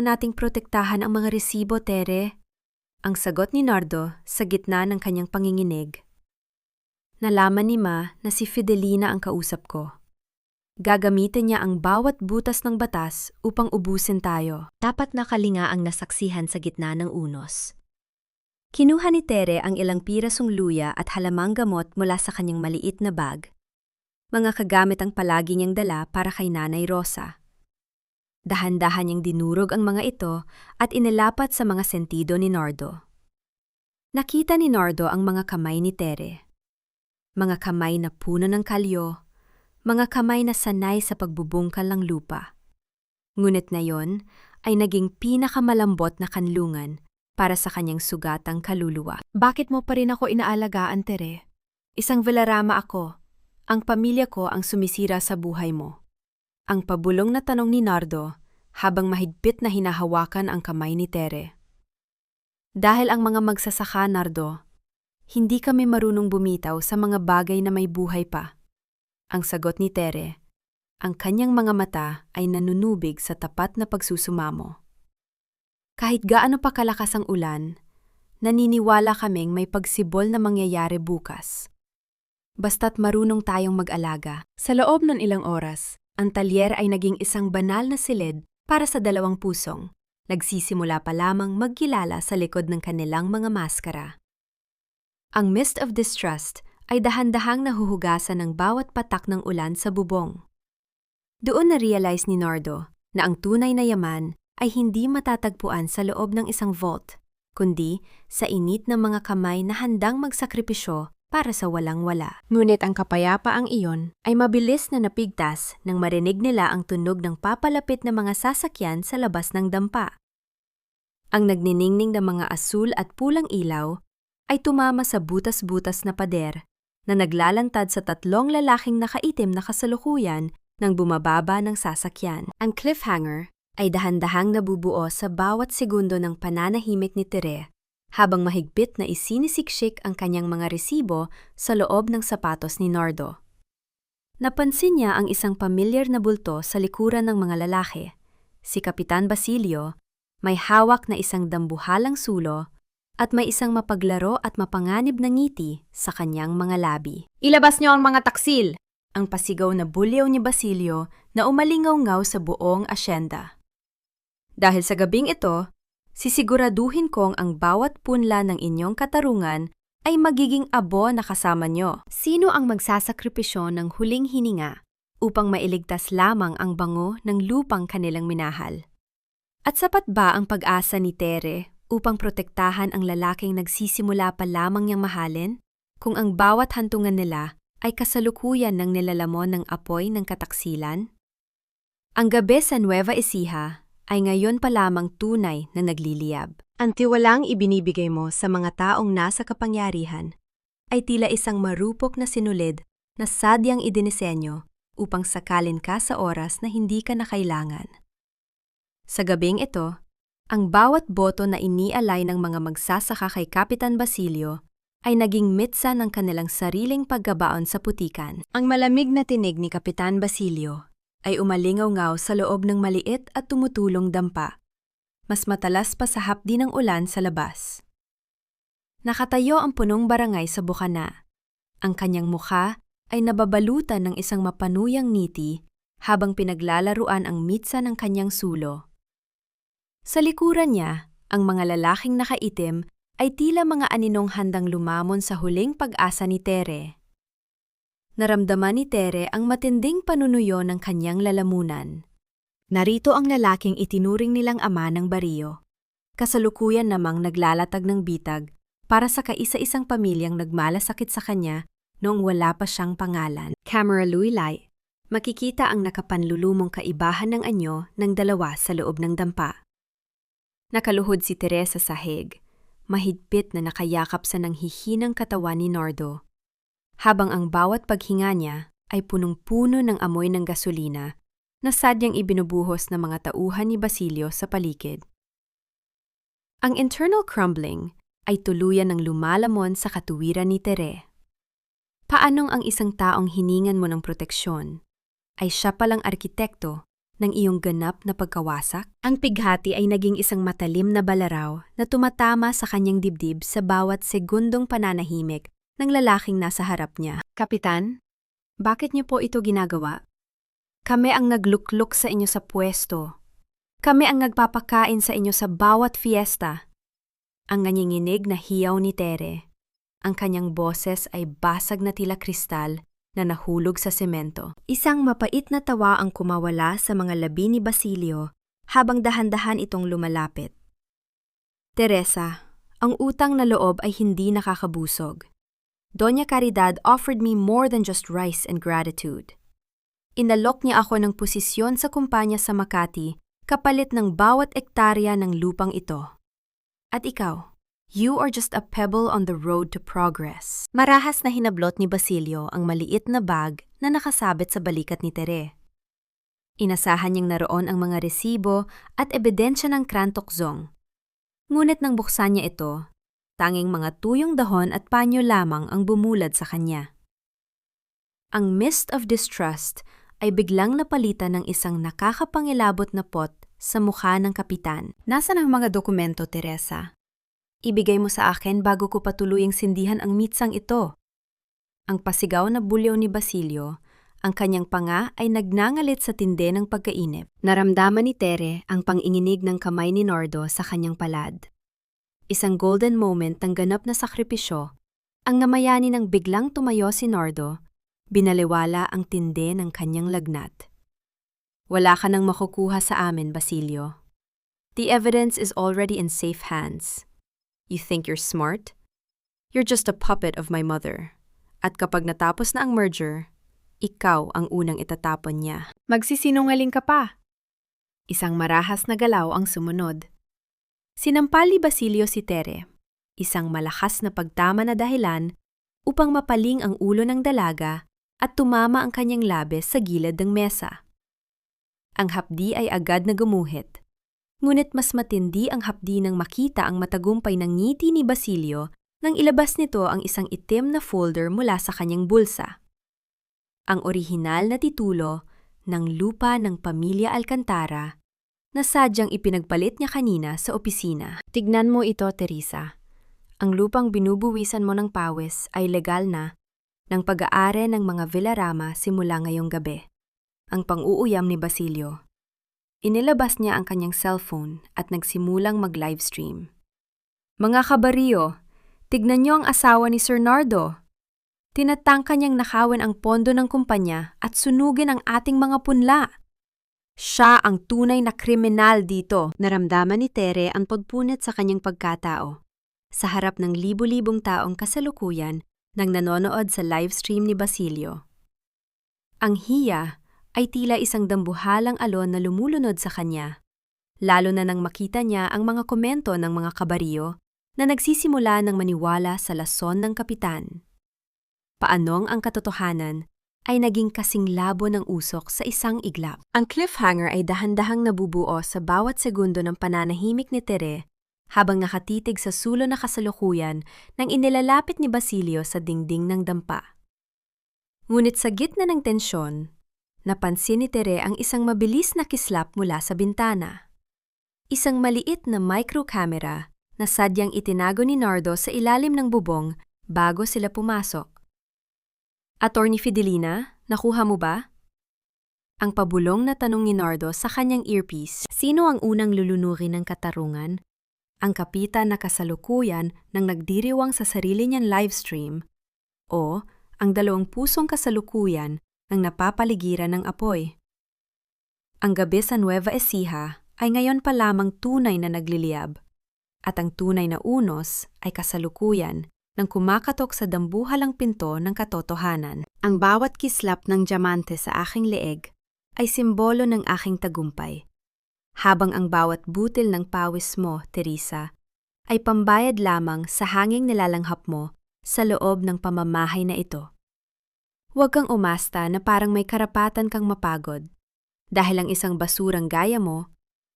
nating protektahan ang mga resibo, Tere. Ang sagot ni Nardo sa gitna ng kanyang panginginig. Nalaman ni Ma na si Fidelina ang kausap ko. Gagamitin niya ang bawat butas ng batas upang ubusin tayo. Dapat nakalinga ang nasaksihan sa gitna ng unos. Kinuha ni Tere ang ilang pirasong luya at halamang gamot mula sa kanyang maliit na bag. Mga kagamit ang palagi niyang dala para kay Nanay Rosa. Dahan-dahan niyang dinurog ang mga ito at inalapat sa mga sentido ni Nardo. Nakita ni Nardo ang mga kamay ni Tere. Mga kamay na puno ng kalyo, mga kamay na sanay sa pagbubungkal ng lupa. Ngunit ngayon ay naging pinakamalambot na kanlungan para sa kanyang sugatang kaluluwa. Bakit mo pa rin ako inaalagaan, Tere? Isang Villarama ako. Ang pamilya ko ang sumisira sa buhay mo. Ang pabulong na tanong ni Nardo habang mahigpit na hinahawakan ang kamay ni Tere. Dahil ang mga magsasaka, Nardo, hindi kami marunong bumitaw sa mga bagay na may buhay pa. Ang sagot ni Tere, ang kanyang mga mata ay nanunubig sa tapat na pagsusumamo. Kahit gaano pa kalakas ang ulan, naniniwala kaming may pagsibol na mangyayari bukas. Basta't marunong tayong mag-alaga. Sa loob ng ilang oras, ang talyer ay naging isang banal na silid para sa dalawang pusong. Nagsisimula pa lamang magkilala sa likod ng kanilang mga maskara. Ang mist of distrust ay dahan-dahang nahuhugasan ng bawat patak ng ulan sa bubong. Doon na-realize ni Nardo na ang tunay na yaman ay hindi matatagpuan sa loob ng isang vault, kundi sa init ng mga kamay na handang magsakripisyo para sa walang-wala. Ngunit ang kapayapaang iyon ay mabilis na napigtas nang marinig nila ang tunog ng papalapit na mga sasakyan sa labas ng dampa. Ang nagniningning ng mga asul at pulang ilaw ay tumama sa butas-butas na pader na naglalantad sa tatlong lalaking nakaitim na kasalukuyan nang bumababa ng sasakyan. Ang cliffhanger ay dahan-dahang nabubuo sa bawat segundo ng pananahimik ni Tere habang mahigpit na isinisiksik ang kanyang mga resibo sa loob ng sapatos ni Nardo. Napansin niya ang isang pamilyar na bulto sa likuran ng mga lalaki. Si Kapitan Basilio, may hawak na isang dambuhalang sulo at may isang mapaglaro at mapanganib na ngiti sa kanyang mga labi. "Ilabas niyo ang mga taksil!" Ang pasigaw na bulyaw ni Basilio na umalingaw-ngaw sa buong asyenda. Dahil sa gabing ito, sisiguraduhin kong ang bawat punla ng inyong katarungan ay magiging abo na kasama nyo. Sino ang magsasakripisyo ng huling hininga upang mailigtas lamang ang bango ng lupang kanilang minahal? At sapat ba ang pag-asa ni Tere upang protektahan ang lalaking nagsisimula pa lamang niyang mahalin kung ang bawat hantungan nila ay kasalukuyan ng nilalamon ng apoy ng kataksilan? Ang gabi sa Nueva Ecija ay ngayon pa lamang tunay na nagliliyab. Ang tiwalang ibinibigay mo sa mga taong nasa kapangyarihan ay tila isang marupok na sinulid na sadyang idinisenyo upang sakalin ka sa oras na hindi ka na kailangan. Sa gabing ito, ang bawat boto na inialay ng mga magsasaka kay Kapitan Basilio ay naging mitsa ng kanilang sariling paggabaon sa putikan. Ang malamig na tinig ni Kapitan Basilio ay umalingaw-ngaw sa loob ng maliit at tumutulong dampa. Mas matalas pa sa hapdi ng ulan sa labas. Nakatayo ang punong barangay sa bukana. Ang kanyang mukha ay nababalutan ng isang mapanuyang ngiti habang pinaglalaruan ang mitsa ng kanyang sulo. Sa likuran niya, ang mga lalaking nakaitim ay tila mga aninong handang lumamon sa huling pag-asa ni Tere. Naramdaman ni Tere ang matinding panunuyo ng kanyang lalamunan. Narito ang lalaking itinuring nilang ama ng bariyo. Kasalukuyan namang naglalatag ng bitag para sa kaisa-isang pamilyang nagmalasakit sa kanya noong wala pa siyang pangalan. Camera Luilay, makikita ang nakapanlulumong kaibahan ng anyo ng dalawa sa loob ng dampa. Nakaluhod si Tere sa sahig, mahigpit na nakayakap sa nanghihinang katawan ni Nardo, habang ang bawat paghinga niya ay punong-puno ng amoy ng gasolina na sadyang ibinubuhos ng mga tauhan ni Basilio sa paligid. Ang internal crumbling ay tuluyan ng lumalamon sa katuwiran ni Tere. Paanong ang isang taong hiningan mo ng proteksyon ay siya palang arkitekto ng iyong ganap na pagkawasak? Ang pighati ay naging isang matalim na balaraw na tumatama sa kanyang dibdib sa bawat segundong pananahimik ng lalaking nasa harap niya. "Kapitan, bakit niyo po ito ginagawa? Kami ang naglukluk sa inyo sa pwesto. Kami ang nagpapakain sa inyo sa bawat fiesta." Ang nanginginig na hiyaw ni Tere. Ang kanyang boses ay basag na tila kristal na nahulog sa semento. Isang mapait na tawa ang kumawala sa mga labi ni Basilio habang dahan-dahan itong lumalapit. "Teresa, ang utang na loob ay hindi nakakabusog. Doña Caridad offered me more than just rice and gratitude. Inalok niya ako ng posisyon sa kumpanya sa Makati kapalit ng bawat ektarya ng lupang ito. At ikaw, You are just a pebble on the road to progress. Marahas na hinablot ni Basilio ang maliit na bag na nakasabit sa balikat ni Tere. Inasahan niyang naroon ang mga resibo at ebidensya ng Krantokzong. Ngunit nang buksan niya ito, tanging mga tuyong dahon at panyo lamang ang bumulad sa kanya. Ang mist of distrust ay biglang napalitan ng isang nakakapangilabot na pot sa mukha ng kapitan. Nasaan ang mga dokumento, Teresa? Ibigay mo sa akin bago ko patuluyang sindihan ang mitsang ito. Ang pasigaw na bulyaw ni Basilio, ang kanyang panga ay nagnangalit sa tindi ng pagkainip. Naramdaman ni Tere ang panginginig ng kamay ni Nardo sa kanyang palad. Isang golden moment ng ganap na sakripisyo, ang namayani ng biglang tumayo si Nardo, binaliwala ang tindi ng kanyang lagnat. Wala ka nang makukuha sa amin, Basilio. The evidence is already in safe hands. You think you're smart? You're just a puppet of my mother. At kapag natapos na ang merger, ikaw ang unang itatapon niya. Magsisinungaling ka pa. Isang marahas na galaw ang sumunod. Sinampal ni Basilio si Tere, isang malakas na pagtama na dahilan upang mapaling ang ulo ng dalaga at tumama ang kanyang labes sa gilid ng mesa. Ang hapdi ay agad na gumuhit. Ngunit mas matindi ang hapdi nang makita ang matagumpay ng ngiti ni Basilio nang ilabas nito ang isang itim na folder mula sa kanyang bulsa. Ang orihinal na titulo ng lupa ng Pamilya Alcantara na sadyang ipinagpalit niya kanina sa opisina. Tignan mo ito, Teresa. Ang lupang binubuwisan mo ng pawis ay legal na ng pag-aari ng mga Villarama simula ngayong gabi. Ang pang-uuyam ni Basilio. Inilabas niya ang kanyang cellphone at nagsimulang mag-livestream. Mga kabariyo, tignan niyo ang asawa ni Sir Nardo. Tinatangka niyang nakawin ang pondo ng kumpanya at sunugin ang ating mga punla. Siya ang tunay na kriminal dito. Naramdaman ni Tere ang pagpunit sa kanyang pagkatao. Sa harap ng libu-libong taong kasalukuyan nang nanonood sa livestream ni Basilio. Ang hiya ay tila isang dambuhalang alon na lumulunod sa kanya, lalo na nang makita niya ang mga komento ng mga kabariyo na nagsisimula ng maniwala sa lason ng kapitan. Paanong ang katotohanan ay naging kasing labo ng usok sa isang iglap. Ang cliffhanger ay dahan-dahang nabubuo sa bawat segundo ng pananahimik ni Tere habang nakatitig sa sulo na kasalukuyan nang inilalapit ni Basilio sa dingding ng dampa. Ngunit sa gitna ng tensyon, napansin ni Tere ang isang mabilis na kislap mula sa bintana. Isang maliit na microcamera na sadyang itinago ni Nardo sa ilalim ng bubong bago sila pumasok. Attorney Fidelina, nakuha mo ba? Ang pabulong na tanong ni Nardo sa kanyang earpiece. Sino ang unang lulunurin ng katarungan? Ang kapitan na kasalukuyan nang nagdiriwang sa sarili niyang livestream o ang dalawang pusong kasalukuyan nang napapaligiran ng apoy? Ang gabi sa Nueva Ecija ay ngayon pa lamang tunay na nagliliyab at ang tunay na unos ay kasalukuyan nang kumakatok sa dambuhalang pinto ng katotohanan. Ang bawat kislap ng diamante sa aking leeg ay simbolo ng aking tagumpay, habang ang bawat butil ng pawis mo, Teresa, ay pambayad lamang sa hanging nilalanghap mo sa loob ng pamamahay na ito. Huwag kang umasta na parang may karapatan kang mapagod, dahil ang isang basurang gaya mo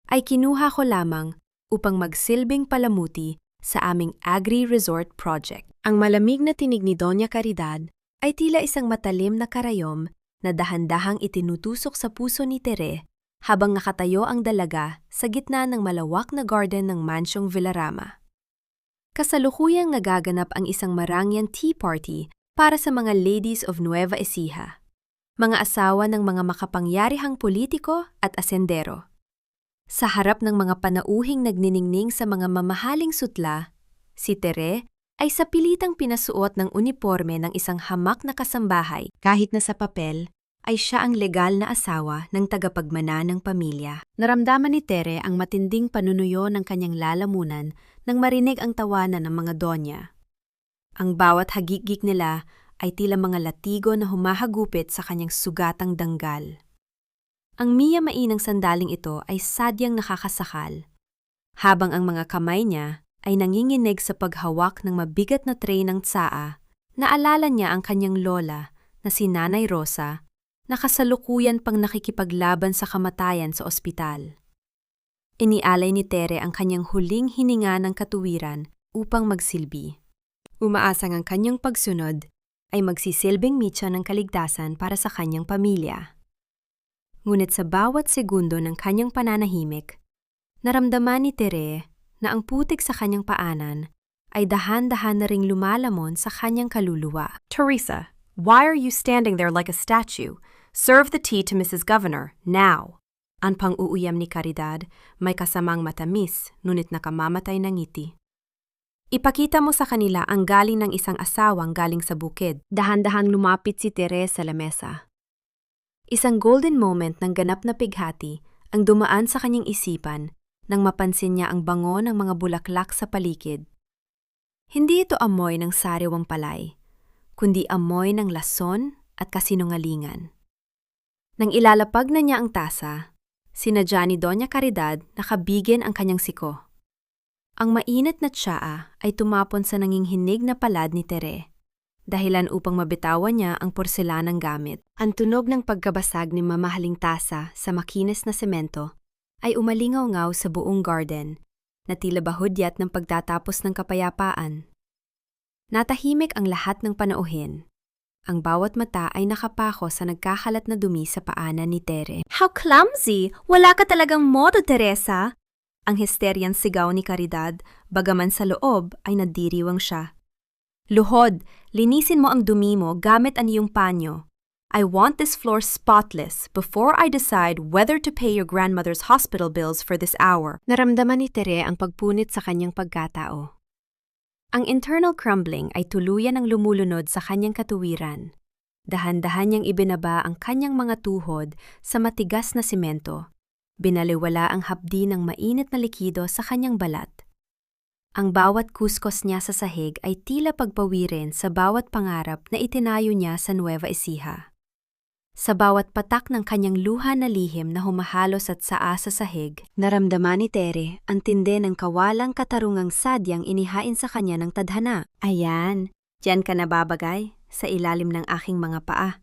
ay kinuha ko lamang upang magsilbing palamuti sa aming agri-resort project. Ang malamig na tinig ni Doña Caridad ay tila isang matalim na karayom na dahan-dahang itinutusok sa puso ni Tere habang nakatayo ang dalaga sa gitna ng malawak na garden ng mansyong Villarama. Kasalukuyang nagaganap ang isang marangyan tea party para sa mga ladies of Nueva Ecija, mga asawa ng mga makapangyarihang politiko at asendero. Sa harap ng mga panauhing nagniningning sa mga mamahaling sutla, si Tere ay sa pilitang pinasuot ng uniforme ng isang hamak na kasambahay kahit na sa papel ay siya ang legal na asawa ng tagapagmana ng pamilya. Naramdaman ni Tere ang matinding panunuyo ng kanyang lalamunan nang marinig ang tawanan ng mga donya. Ang bawat hagigik nila ay tila mga latigo na humahagupit sa kanyang sugatang danggal. Ang miya-mainang sandaling ito ay sadyang nakakasakal, habang ang mga kamay niya ay nanginginig sa paghawak ng mabigat na tray ng tsaa. Naalala niya ang kanyang lola na si Nanay Rosa na kasalukuyan pang nakikipaglaban sa kamatayan sa ospital. Inialay ni Tere ang kanyang huling hininga ng katuwiran upang magsilbi. Umaasang ang kanyang pagsunod ay magsisilbing mitya ng kaligtasan para sa kanyang pamilya. Ngunit sa bawat segundo ng kanyang pananahimik, naramdaman ni Tere na ang putik sa kanyang paanan ay dahan-dahan na ring lumalamon sa kanyang kaluluwa. Teresa, why are you standing there like a statue? Serve the tea to Mrs. Governor, now! Ang pang-uuyam ni Caridad may kasamang matamis, ngunit nakamamatay ng ngiti. Ipakita mo sa kanila ang galing ng isang asawang galing sa bukid. Dahan-dahang lumapit si Tere sa lamesa. Isang golden moment ng ganap na pighati ang dumaan sa kanyang isipan nang mapansin niya ang bango ng mga bulaklak sa paligid. Hindi ito amoy ng sariwang palay, kundi amoy ng lason at kasinungalingan. Nang ilalapag na niya ang tasa, sinadya ni Doña Caridad na kabigin ang kanyang siko. Ang mainit na tsaa ay tumapon sa nanginghinig na palad ni Tere, dahilan upang mabitawan niya ang porselanang gamit. Ang tunog ng pagkabasag ni mamahaling tasa sa makinis na semento ay umalingaw-ngaw sa buong garden, na tila bahudyat ng pagtatapos ng kapayapaan. Natahimik ang lahat ng panauhin. Ang bawat mata ay nakapako sa nagkakalat na dumi sa paanan ni Tere. How clumsy! Wala ka talagang modo, Teresa! Ang hysteryan sigaw ni Caridad, bagaman sa loob ay nadiriwang siya. Luhod, linisin mo ang dumi mo gamit ang iyong panyo. I want this floor spotless before I decide whether to pay your grandmother's hospital bills for this hour. Naramdaman ni Tere ang pagpunit sa kanyang pagkatao. Ang internal crumbling ay tuluyan ang lumulunod sa kanyang katuwiran. Dahan-dahan niyang ibinaba ang kanyang mga tuhod sa matigas na simento. Binaliwala ang hapdi ng mainit na likido sa kanyang balat. Ang bawat kuskos niya sa sahig ay tila pagpawirin sa bawat pangarap na itinayo niya sa Nueva Ecija. Sa bawat patak ng kanyang luha na lihim na humahalos at saa sa sahig, naramdaman ni Tere ang tindi ng kawalang katarungang sadyang inihain sa kanya ng tadhana. Ayan, diyan ka nababagay, sa ilalim ng aking mga paa.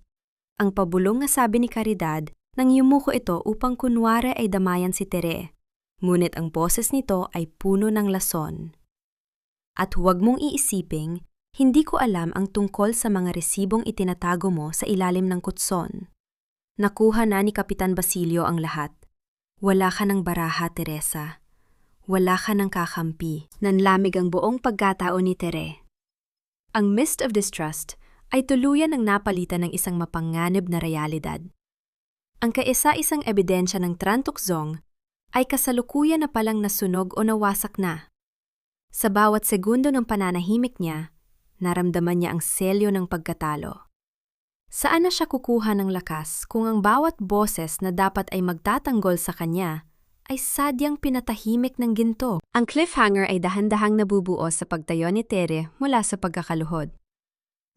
Ang pabulong na sabi ni Caridad nang yumuko ito upang kunwari ay damayan si Tere. Ngunit ang boses nito ay puno ng lason. At huwag mong iisiping, hindi ko alam ang tungkol sa mga resibong itinatago mo sa ilalim ng kutson. Nakuha na ni Kapitan Basilio ang lahat. Wala ka ng baraha, Teresa. Wala ka ng kakampi. Nanlamig ang buong pagkatao ni Tere. Ang mist of distrust ay tuluyan ng napalitan ng isang mapanganib na realidad. Ang kaisa-isang ebidensya ng Trantoxong ay kasalukuyan na palang nasunog o nawasak na. Sa bawat segundo ng pananahimik niya, naramdaman niya ang selyo ng pagkatalo. Saan na siya kukuha ng lakas kung ang bawat boses na dapat ay magtatanggol sa kanya ay sadyang pinatahimik ng ginto? Ang cliffhanger ay dahan-dahang nabubuo sa pagtayo ni Tere mula sa pagkakaluhod.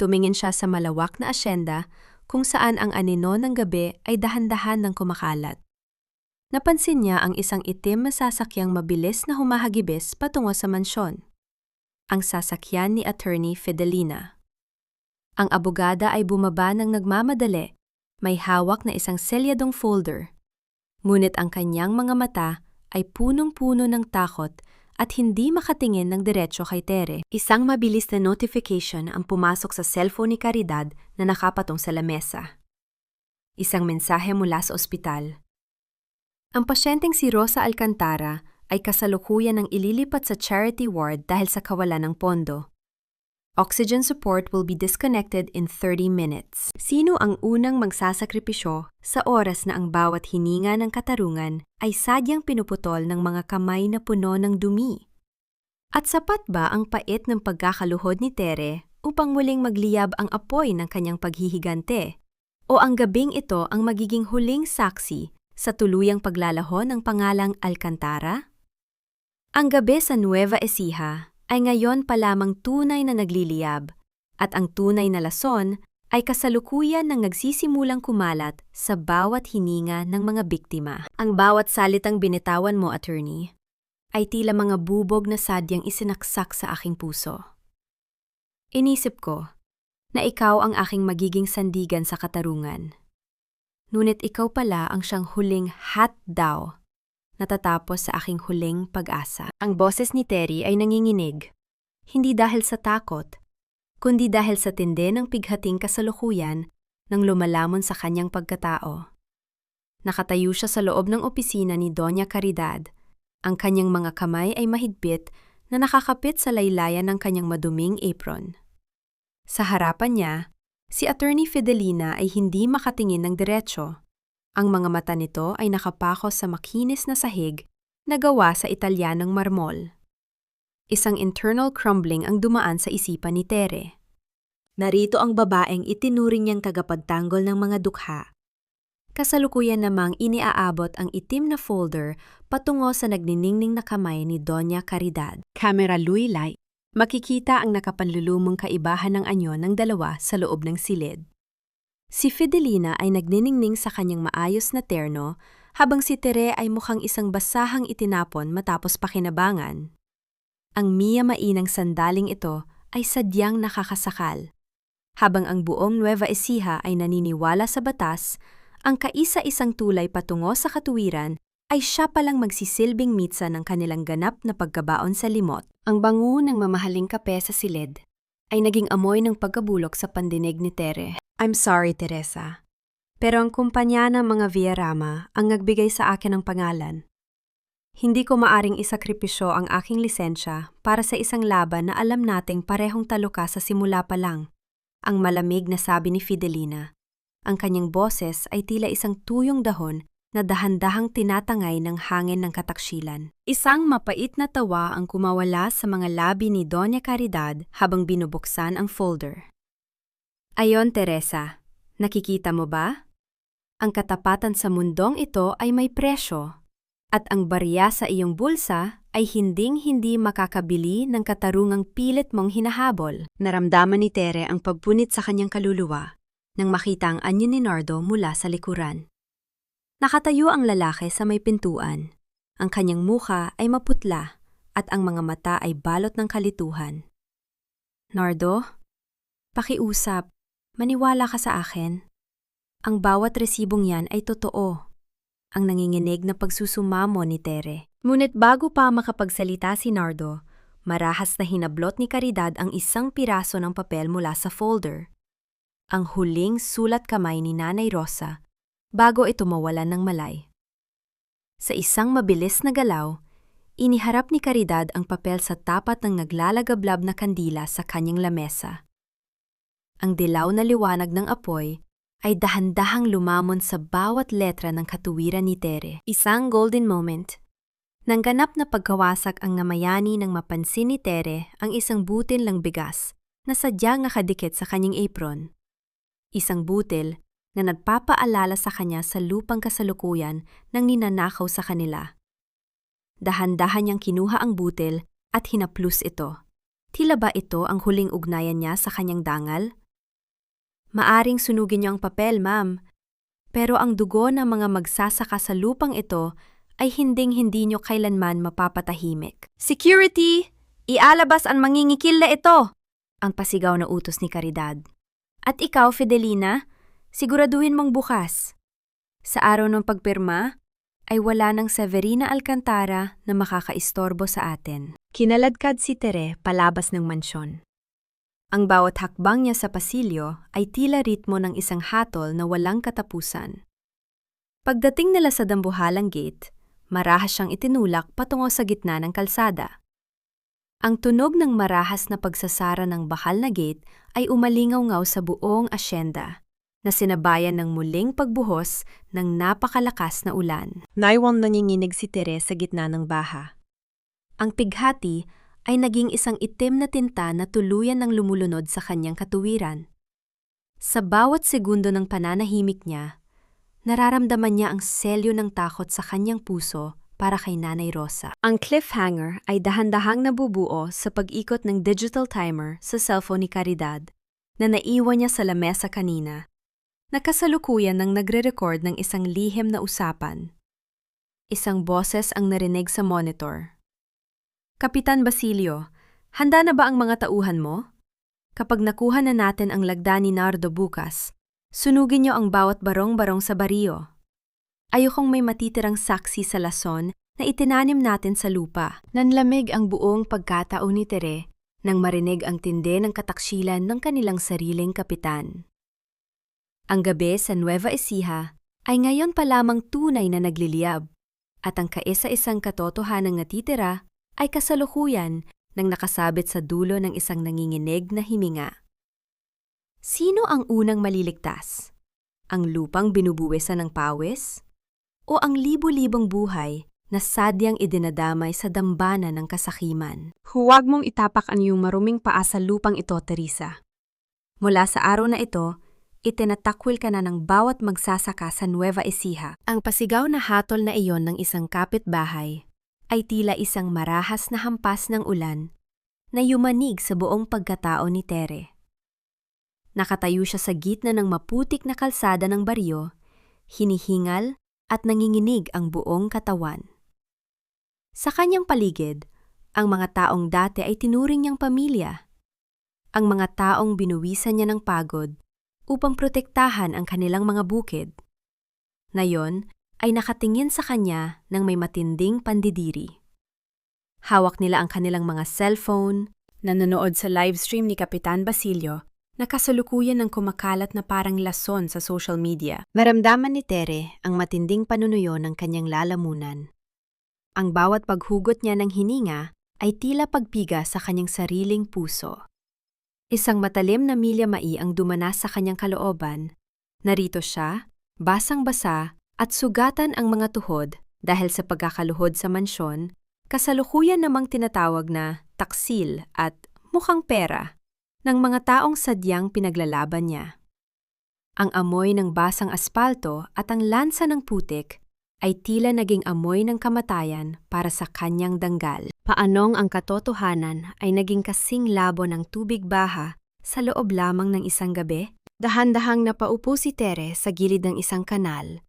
Tumingin siya sa malawak na asyenda kung saan ang anino ng gabi ay dahan-dahan ng kumakalat. Napansin niya ang isang itim na sasakyang mabilis na humahagibis patungo sa mansyon. Ang sasakyan ni Attorney Fidelina. Ang abogada ay bumaba ng nagmamadali, may hawak na isang selyadong folder. Ngunit ang kanyang mga mata ay punong-puno ng takot at hindi makatingin ng diretsyo kay Tere. Isang mabilis na notification ang pumasok sa cellphone ni Caridad na nakapatong sa lamesa. Isang mensahe mula sa ospital. Ang pasyenteng si Rosa Alcantara ay kasalukuyan ng ililipat sa charity ward dahil sa kawalan ng pondo. Oxygen support will be disconnected in 30 minutes. Sino ang unang magsasakripisyo sa oras na ang bawat hininga ng katarungan ay sadyang pinuputol ng mga kamay na puno ng dumi? At sapat ba ang pait ng pagkakaluhod ni Tere upang muling magliyab ang apoy ng kanyang paghihigante? O ang gabing ito ang magiging huling saksi sa tuluyang paglalaho ng pangalang Alcantara? Ang gabi sa Nueva Ecija ay ngayon pa lamang tunay na nagliliyab, at ang tunay na lason ay kasalukuyan ng nagsisimulang kumalat sa bawat hininga ng mga biktima. Ang bawat salitang binitawan mo, attorney, ay tila mga bubog na sadyang isinaksak sa aking puso. Inisip ko na ikaw ang aking magiging sandigan sa katarungan. Ngunit ikaw pala ang siyang huling hat daw natatapos sa aking huling pag-asa. Ang boses ni Terry ay nanginginig, hindi dahil sa takot, kundi dahil sa tindi ng pighating kasalukuyan nang lumalamon sa kanyang pagkatao. Nakatayo siya sa loob ng opisina ni Doña Caridad. Ang kanyang mga kamay ay mahigpit na nakakapit sa laylayan ng kanyang maduming apron. Sa harapan niya, si Attorney Fidelina ay hindi makatingin ng diretsyo. Ang mga mata nito ay nakapako sa makinis na sahig na gawa sa Italyanong marmol. Isang internal crumbling ang dumaan sa isipan ni Tere. Narito ang babaeng itinuring niyang tagapagtanggol ng mga dukha. Kasalukuyan namang iniaabot ang itim na folder patungo sa nagniningning na kamay ni Doña Caridad. Camera Louis Light. Makikita ang nakapanlulumong kaibahan ng anyo ng dalawa sa loob ng silid. Si Fidelina ay nagniningning sa kanyang maayos na terno habang si Tere ay mukhang isang basahang itinapon matapos pakinabangan. Ang miya-mainang sandaling ito ay sadyang nakakasakal. Habang ang buong Nueva Ecija ay naniniwala sa batas, ang kaisa-isang tulay patungo sa katuwiran ay siya palang magsisilbing mitsa ng kanilang ganap na pagkabaon sa limot. Ang bango ng mamahaling kape sa silid ay naging amoy ng pagkabulok sa pandinig ni Tere. I'm sorry, Teresa. Pero ang kumpanya ng mga Villarama ang nagbigay sa akin ng pangalan. Hindi ko maaring isakripisyo ang aking lisensya para sa isang laban na alam nating parehong taluka sa simula pa lang. Ang malamig na sabi ni Fidelina. Ang kanyang boses ay tila isang tuyong dahon na dahan-dahang tinatangay ng hangin ng kataksilan. Isang mapait na tawa ang kumawala sa mga labi ni Doña Caridad habang binubuksan ang folder. Ayon, Teresa, nakikita mo ba? Ang katapatan sa mundong ito ay may presyo, at ang barya sa iyong bulsa ay hinding-hindi makakabili ng katarungang pilit mong hinahabol. Naramdaman ni Tere ang pagpunit sa kanyang kaluluwa nang makita ang anyo ni Nardo mula sa likuran. Nakatayo ang lalaki sa may pintuan. Ang kanyang mukha ay maputla at ang mga mata ay balot ng kalituhan. Nardo, pakiusap, maniwala ka sa akin. Ang bawat resibong yan ay totoo. Ang nanginginig na pagsusumamo ni Tere. Ngunit bago pa makapagsalita si Nardo, marahas na hinablot ni Caridad ang isang piraso ng papel mula sa folder. Ang huling sulat kamay ni Nanay Rosa bago ito mawalan ng malay. Sa isang mabilis na galaw, iniharap ni Caridad ang papel sa tapat ng naglalagablab na kandila sa kanyang lamesa. Ang dilaw na liwanag ng apoy ay dahan-dahang lumamon sa bawat letra ng katuwiran ni Tere. Isang golden moment. Nang ganap na pagkawasak ang namayani nang mapansin ni Tere ang isang butil ng bigas na sadyang nakadikit sa kanyang apron. Isang butil na nagpapaalala sa kanya sa lupang kasalukuyan nang ninanakaw sa kanila. Dahan-dahan niyang kinuha ang butil at hinaplus ito. Tila ba ito ang huling ugnayan niya sa kanyang dangal? Maaring sunugin niyo ang papel, ma'am. Pero ang dugo ng mga magsasaka sa lupang ito ay hinding-hindi niyo kailanman mapapatahimik. Security! Ialabas ang mangingikil na ito! Ang pasigaw na utos ni Caridad. At ikaw, Fidelina, siguraduhin mong bukas. Sa araw ng pagpirma, ay wala ng Severina Alcantara na makakaistorbo sa atin. Kinaladkad si Tere palabas ng mansyon. Ang bawat hakbang niya sa pasilyo ay tila ritmo ng isang hatol na walang katapusan. Pagdating nila sa dambuhalang gate, marahas siyang itinulak patungo sa gitna ng kalsada. Ang tunog ng marahas na pagsasara ng bakal na gate ay umalingaw-ngaw sa buong asyenda, na sinabayan ng muling pagbuhos ng napakalakas na ulan. Naiwang nanginginig si Tere sa gitna ng baha. Ang pighati ay naging isang itim na tinta na tuluyan ng lumulunod sa kanyang katuwiran. Sa bawat segundo ng pananahimik niya, nararamdaman niya ang selyo ng takot sa kanyang puso para kay Nanay Rosa. Ang cliffhanger ay dahan-dahang nabubuo sa pag-ikot ng digital timer sa cellphone ni Caridad na naiwan niya sa lamesa kanina. Nakasalukuyan ng nagre-record ng isang lihim na usapan. Isang boses ang narinig sa monitor. Kapitan Basilio, handa na ba ang mga tauhan mo? Kapag nakuha na natin ang lagda ni Nardo bukas, sunugin niyo ang bawat barong-barong sa bariyo. Ayokong may matitirang saksi sa lason na itinanim natin sa lupa. Nanlamig ang buong pagkatao ni Tere nang marinig ang tindi ng kataksilan ng kanilang sariling kapitan. Ang gabi sa Nueva Ecija ay ngayon pa lamang tunay na nagliliyab, at ang kaisa-isang katotohanang natitira ay kasalukuyan nang nakasabit sa dulo ng isang nanginginig na himinga. Sino ang unang maliligtas? Ang lupang binubuwisan ng pawis? O ang libo-libong buhay na sadyang idinadamay sa dambana ng kasakiman? Huwag mong itapak ang iyong maruming paa sa lupang ito, Teresa. Mula sa araw na ito, itinatakwil ka na ng bawat magsasaka sa Nueva Ecija. Ang pasigaw na hatol na iyon ng isang kapitbahay ay tila isang marahas na hampas ng ulan na yumanig sa buong pagkatao ni Tere. Nakatayo siya sa gitna ng maputik na kalsada ng baryo, hinihingal at nanginginig ang buong katawan. Sa kanyang paligid, ang mga taong dati ay tinuring niyang pamilya. Ang mga taong binuwisan niya ng pagod upang protektahan ang kanilang mga bukid. Ngayon ay nakatingin sa kanya ng may matinding pandidiri. Hawak nila ang kanilang mga cellphone, nanonood sa livestream ni Kapitan Basilio na kasalukuyan ng kumakalat na parang lason sa social media. Maramdaman ni Tere ang matinding panunuyo ng kanyang lalamunan. Ang bawat paghugot niya ng hininga ay tila pagpiga sa kanyang sariling puso. Isang matalim na milya-mai ang dumanas sa kanyang kalooban. Narito siya, basang-basa at sugatan ang mga tuhod dahil sa pagkakaluhod sa mansyon, kasalukuyan namang tinatawag na taksil at mukhang pera ng mga taong sadyang pinaglalaban niya. Ang amoy ng basang aspalto at ang lansa ng putik ay tila naging amoy ng kamatayan para sa kanyang danggal. Paanong ang katotohanan ay naging kasing labo ng tubig baha sa loob lamang ng isang gabi? Dahan-dahang napaupo si Tere sa gilid ng isang kanal.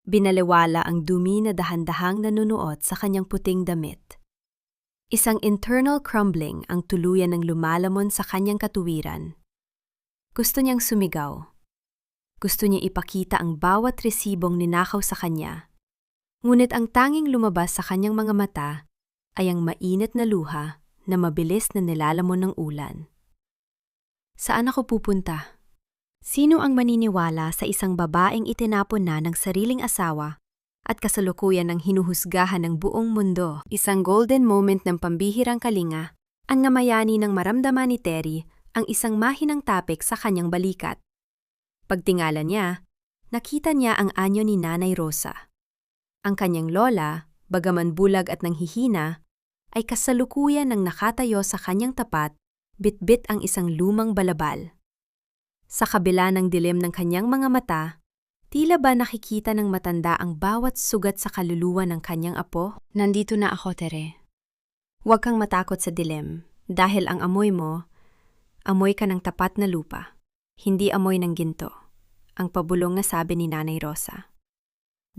Binaliwala ang dumi na dahan-dahang nanunuot sa kanyang puting damit. Isang internal crumbling ang tuluyan ng lumalamon sa kanyang katuwiran. Gusto niyang sumigaw. Gusto niya ipakita ang bawat resibong ninakaw sa kanya. Ngunit ang tanging lumabas sa kanyang mga mata ay ang mainit na luha na mabilis na nilalamon ng ulan. Saan ako pupunta? Sino ang maniniwala sa isang babaeng itinapon na ng sariling asawa at kasalukuyan ng hinuhusgahan ng buong mundo? Isang golden moment ng pambihirang kalinga ang namayani ng maramdaman ni Terry ang isang mahinang tapik sa kanyang balikat. Pagtingala niya, nakita niya ang anyo ni Nanay Rosa. Ang kanyang lola, bagaman bulag at nanghihina, ay kasalukuyan ng nakatayo sa kanyang tapat, bitbit ang isang lumang balabal. Sa kabila ng dilim ng kanyang mga mata, tila ba nakikita ng matanda ang bawat sugat sa kaluluwa ng kanyang apo? Nandito na ako, Tere. Huwag kang matakot sa dilim, dahil ang amoy mo, amoy ka ng tapat na lupa, hindi amoy ng ginto, ang pabulong na sabi ni Nanay Rosa.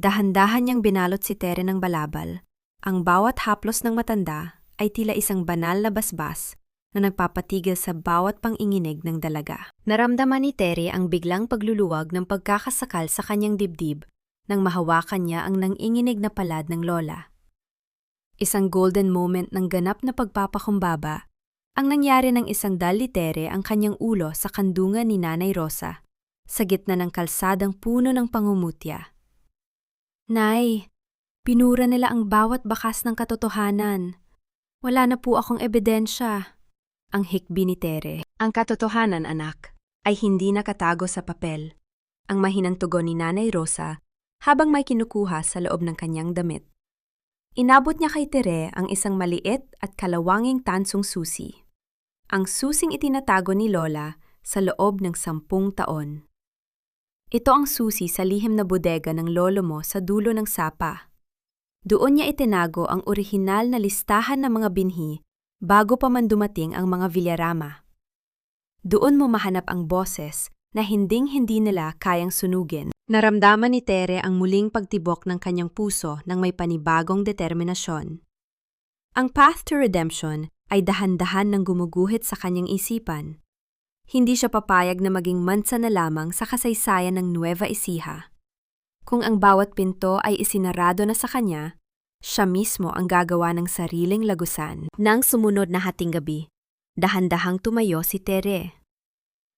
Dahan-dahan niyang binalot si Tere ng balabal. Ang bawat haplos ng matanda ay tila isang banal na basbas na nagpapatigil sa bawat panginginig ng dalaga. Naramdaman ni Tere ang biglang pagluluwag ng pagkakasakal sa kanyang dibdib nang mahawakan niya ang nanginginig na palad ng lola. Isang golden moment ng ganap na pagpapakumbaba ang nangyari ng isang dalitere ang kanyang ulo sa kandungan ni Nanay Rosa sa gitna ng kalsadang puno ng pangumutya. Nay, pinura nila ang bawat bakas ng katotohanan. Wala na po akong ebidensya. Ang hikbi ni Tere. Ang katotohanan, anak, ay hindi nakatago sa papel. Ang mahinang tugon ni Nanay Rosa habang may kinukuha sa loob ng kanyang damit. Inabot niya kay Tere ang isang maliit at kalawanging tansong susi. Ang susing itinatago ni Lola sa loob ng 10 taon. Ito ang susi sa lihim na bodega ng lolo mo sa dulo ng sapa. Doon niya itinago ang orihinal na listahan ng mga binhi bago pa man dumating ang mga Villarama. Doon mo mahanap ang boses na hinding-hindi nila kayang sunugin. Naramdaman ni Tere ang muling pagtibok ng kanyang puso ng may panibagong determinasyon. Ang path to redemption ay dahan-dahan ng gumuguhit sa kanyang isipan. Hindi siya papayag na maging mansa na lamang sa kasaysayan ng Nueva Ecija. Kung ang bawat pinto ay isinarado na sa kanya, siya mismo ang gagawa ng sariling lagusan. Nang sumunod na hating gabi, dahan-dahang tumayo si Tere.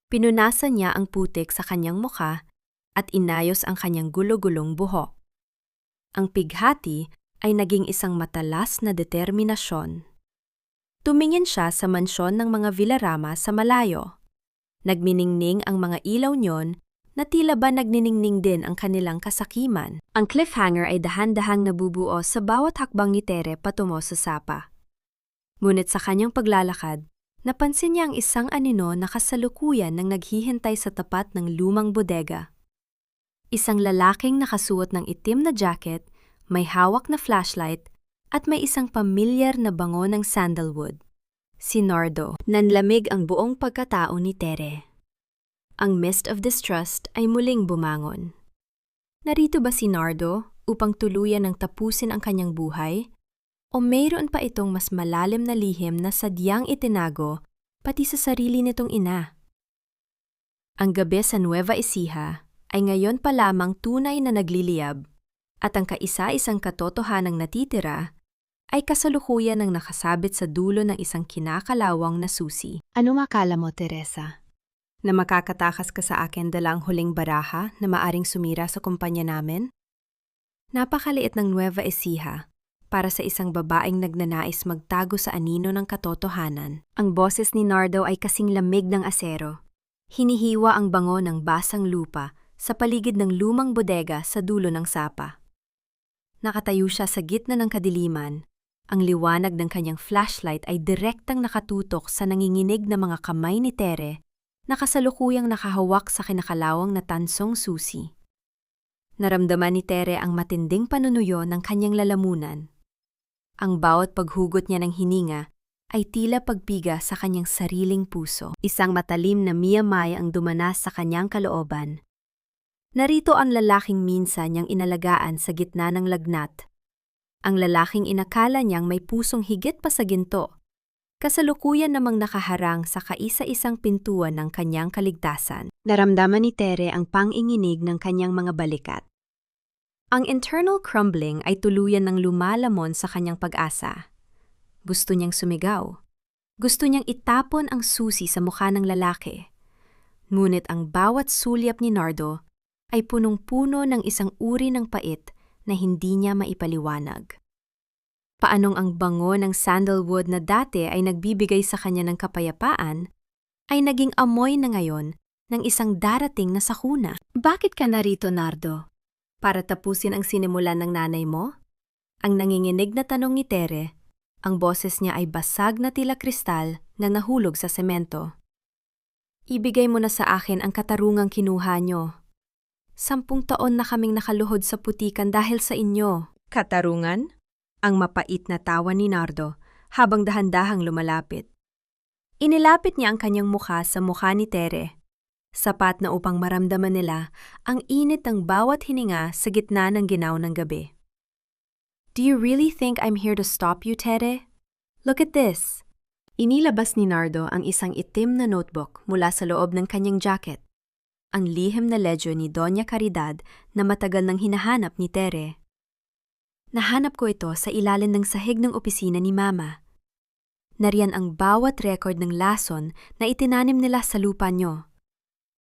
Pinunasan niya ang putik sa kanyang mukha at inayos ang kanyang gulo-gulong buhok. Ang pighati ay naging isang matalas na determinasyon. Tumingin siya sa mansyon ng mga Villarama sa malayo. Nagminingning ang mga ilaw niyon na tila ba nagniningning din ang kanilang kasakiman. Ang cliffhanger ay dahan-dahang nabubuo sa bawat hakbang ni Tere patungo sa sapa. Ngunit sa kanyang paglalakad, napansin niya ang isang anino na kasalukuyan nang naghihintay sa tapat ng lumang bodega. Isang lalaking nakasuot ng itim na jacket, may hawak na flashlight, at may isang pamilyar na bango ng sandalwood. Si Nardo. Nanlamig ang buong pagkatao ni Tere. Ang mist of distrust ay muling bumangon. Narito ba si Nardo upang tuluyan ng tapusin ang kanyang buhay? O mayroon pa itong mas malalim na lihim na sadyang itinago pati sa sarili nitong ina? Ang gabi sa Nueva Ecija ay ngayon pa lamang tunay na nagliliyab at ang kaisa-isang katotohanang natitira ay kasalukuyan ng nakasabit sa dulo ng isang kinakalawang na susi. Ano akala mo, Teresa? Na makakatakas ka sa akin dala ang huling baraha na maaring sumira sa kumpanya namin? Napakaliit ng Nueva Ecija para sa isang babaeng nagnanais magtago sa anino ng katotohanan. Ang boses ni Nardo ay kasing lamig ng asero. Hinihiwa ang bango ng basang lupa sa paligid ng lumang bodega sa dulo ng sapa. Nakatayo siya sa gitna ng kadiliman. Ang liwanag ng kanyang flashlight ay direktang nakatutok sa nanginginig na mga kamay ni Tere na kasalukuyang nakahawak sa kinakalawang na tansong susi. Naramdaman ni Tere ang matinding panunuyo ng kanyang lalamunan. Ang bawat paghugot niya ng hininga ay tila pagpiga sa kanyang sariling puso. Isang matalim na miyamay ang dumanas sa kanyang kalooban. Narito ang lalaking minsan niyang inalagaan sa gitna ng lagnat. Ang lalaking inakala niyang may pusong higit pa sa ginto. Kasalukuyan namang nakaharang sa kaisa-isang pintuan ng kanyang kaligtasan. Naramdaman ni Tere ang panginginig ng kanyang mga balikat. Ang internal crumbling ay tuluyan ng lumalamon sa kanyang pag-asa. Gusto niyang sumigaw. Gusto niyang itapon ang susi sa mukha ng lalaki. Ngunit ang bawat sulyap ni Nardo ay punong-puno ng isang uri ng pait na hindi niya maipaliwanag. Paanong ang bango ng sandalwood na dati ay nagbibigay sa kanya ng kapayapaan, ay naging amoy na ngayon ng isang darating na sakuna. Bakit ka narito, Nardo? Para tapusin ang sinimulan ng nanay mo? Ang nanginginig na tanong ni Tere, ang boses niya ay basag na tila kristal na nahulog sa semento. Ibigay mo na sa akin ang katarungang kinuha niyo. 10 taon na kaming nakaluhod sa putikan dahil sa inyo. Katarungan? Ang mapait na tawa ni Nardo habang dahan-dahang lumalapit. Inilapit niya ang kanyang mukha sa mukha ni Tere. Sapat na upang maramdaman nila ang init ng bawat hininga sa gitna ng ginaw ng gabi. Do you really think I'm here to stop you, Tere? Look at this. Inilabas ni Nardo ang isang itim na notebook mula sa loob ng kanyang jacket. Ang lihim na ledyo ni Doña Caridad na matagal nang hinahanap ni Tere. Nahanap ko ito sa ilalim ng sahig ng opisina ni Mama. Nariyan ang bawat record ng lason na itinanim nila sa lupa nyo.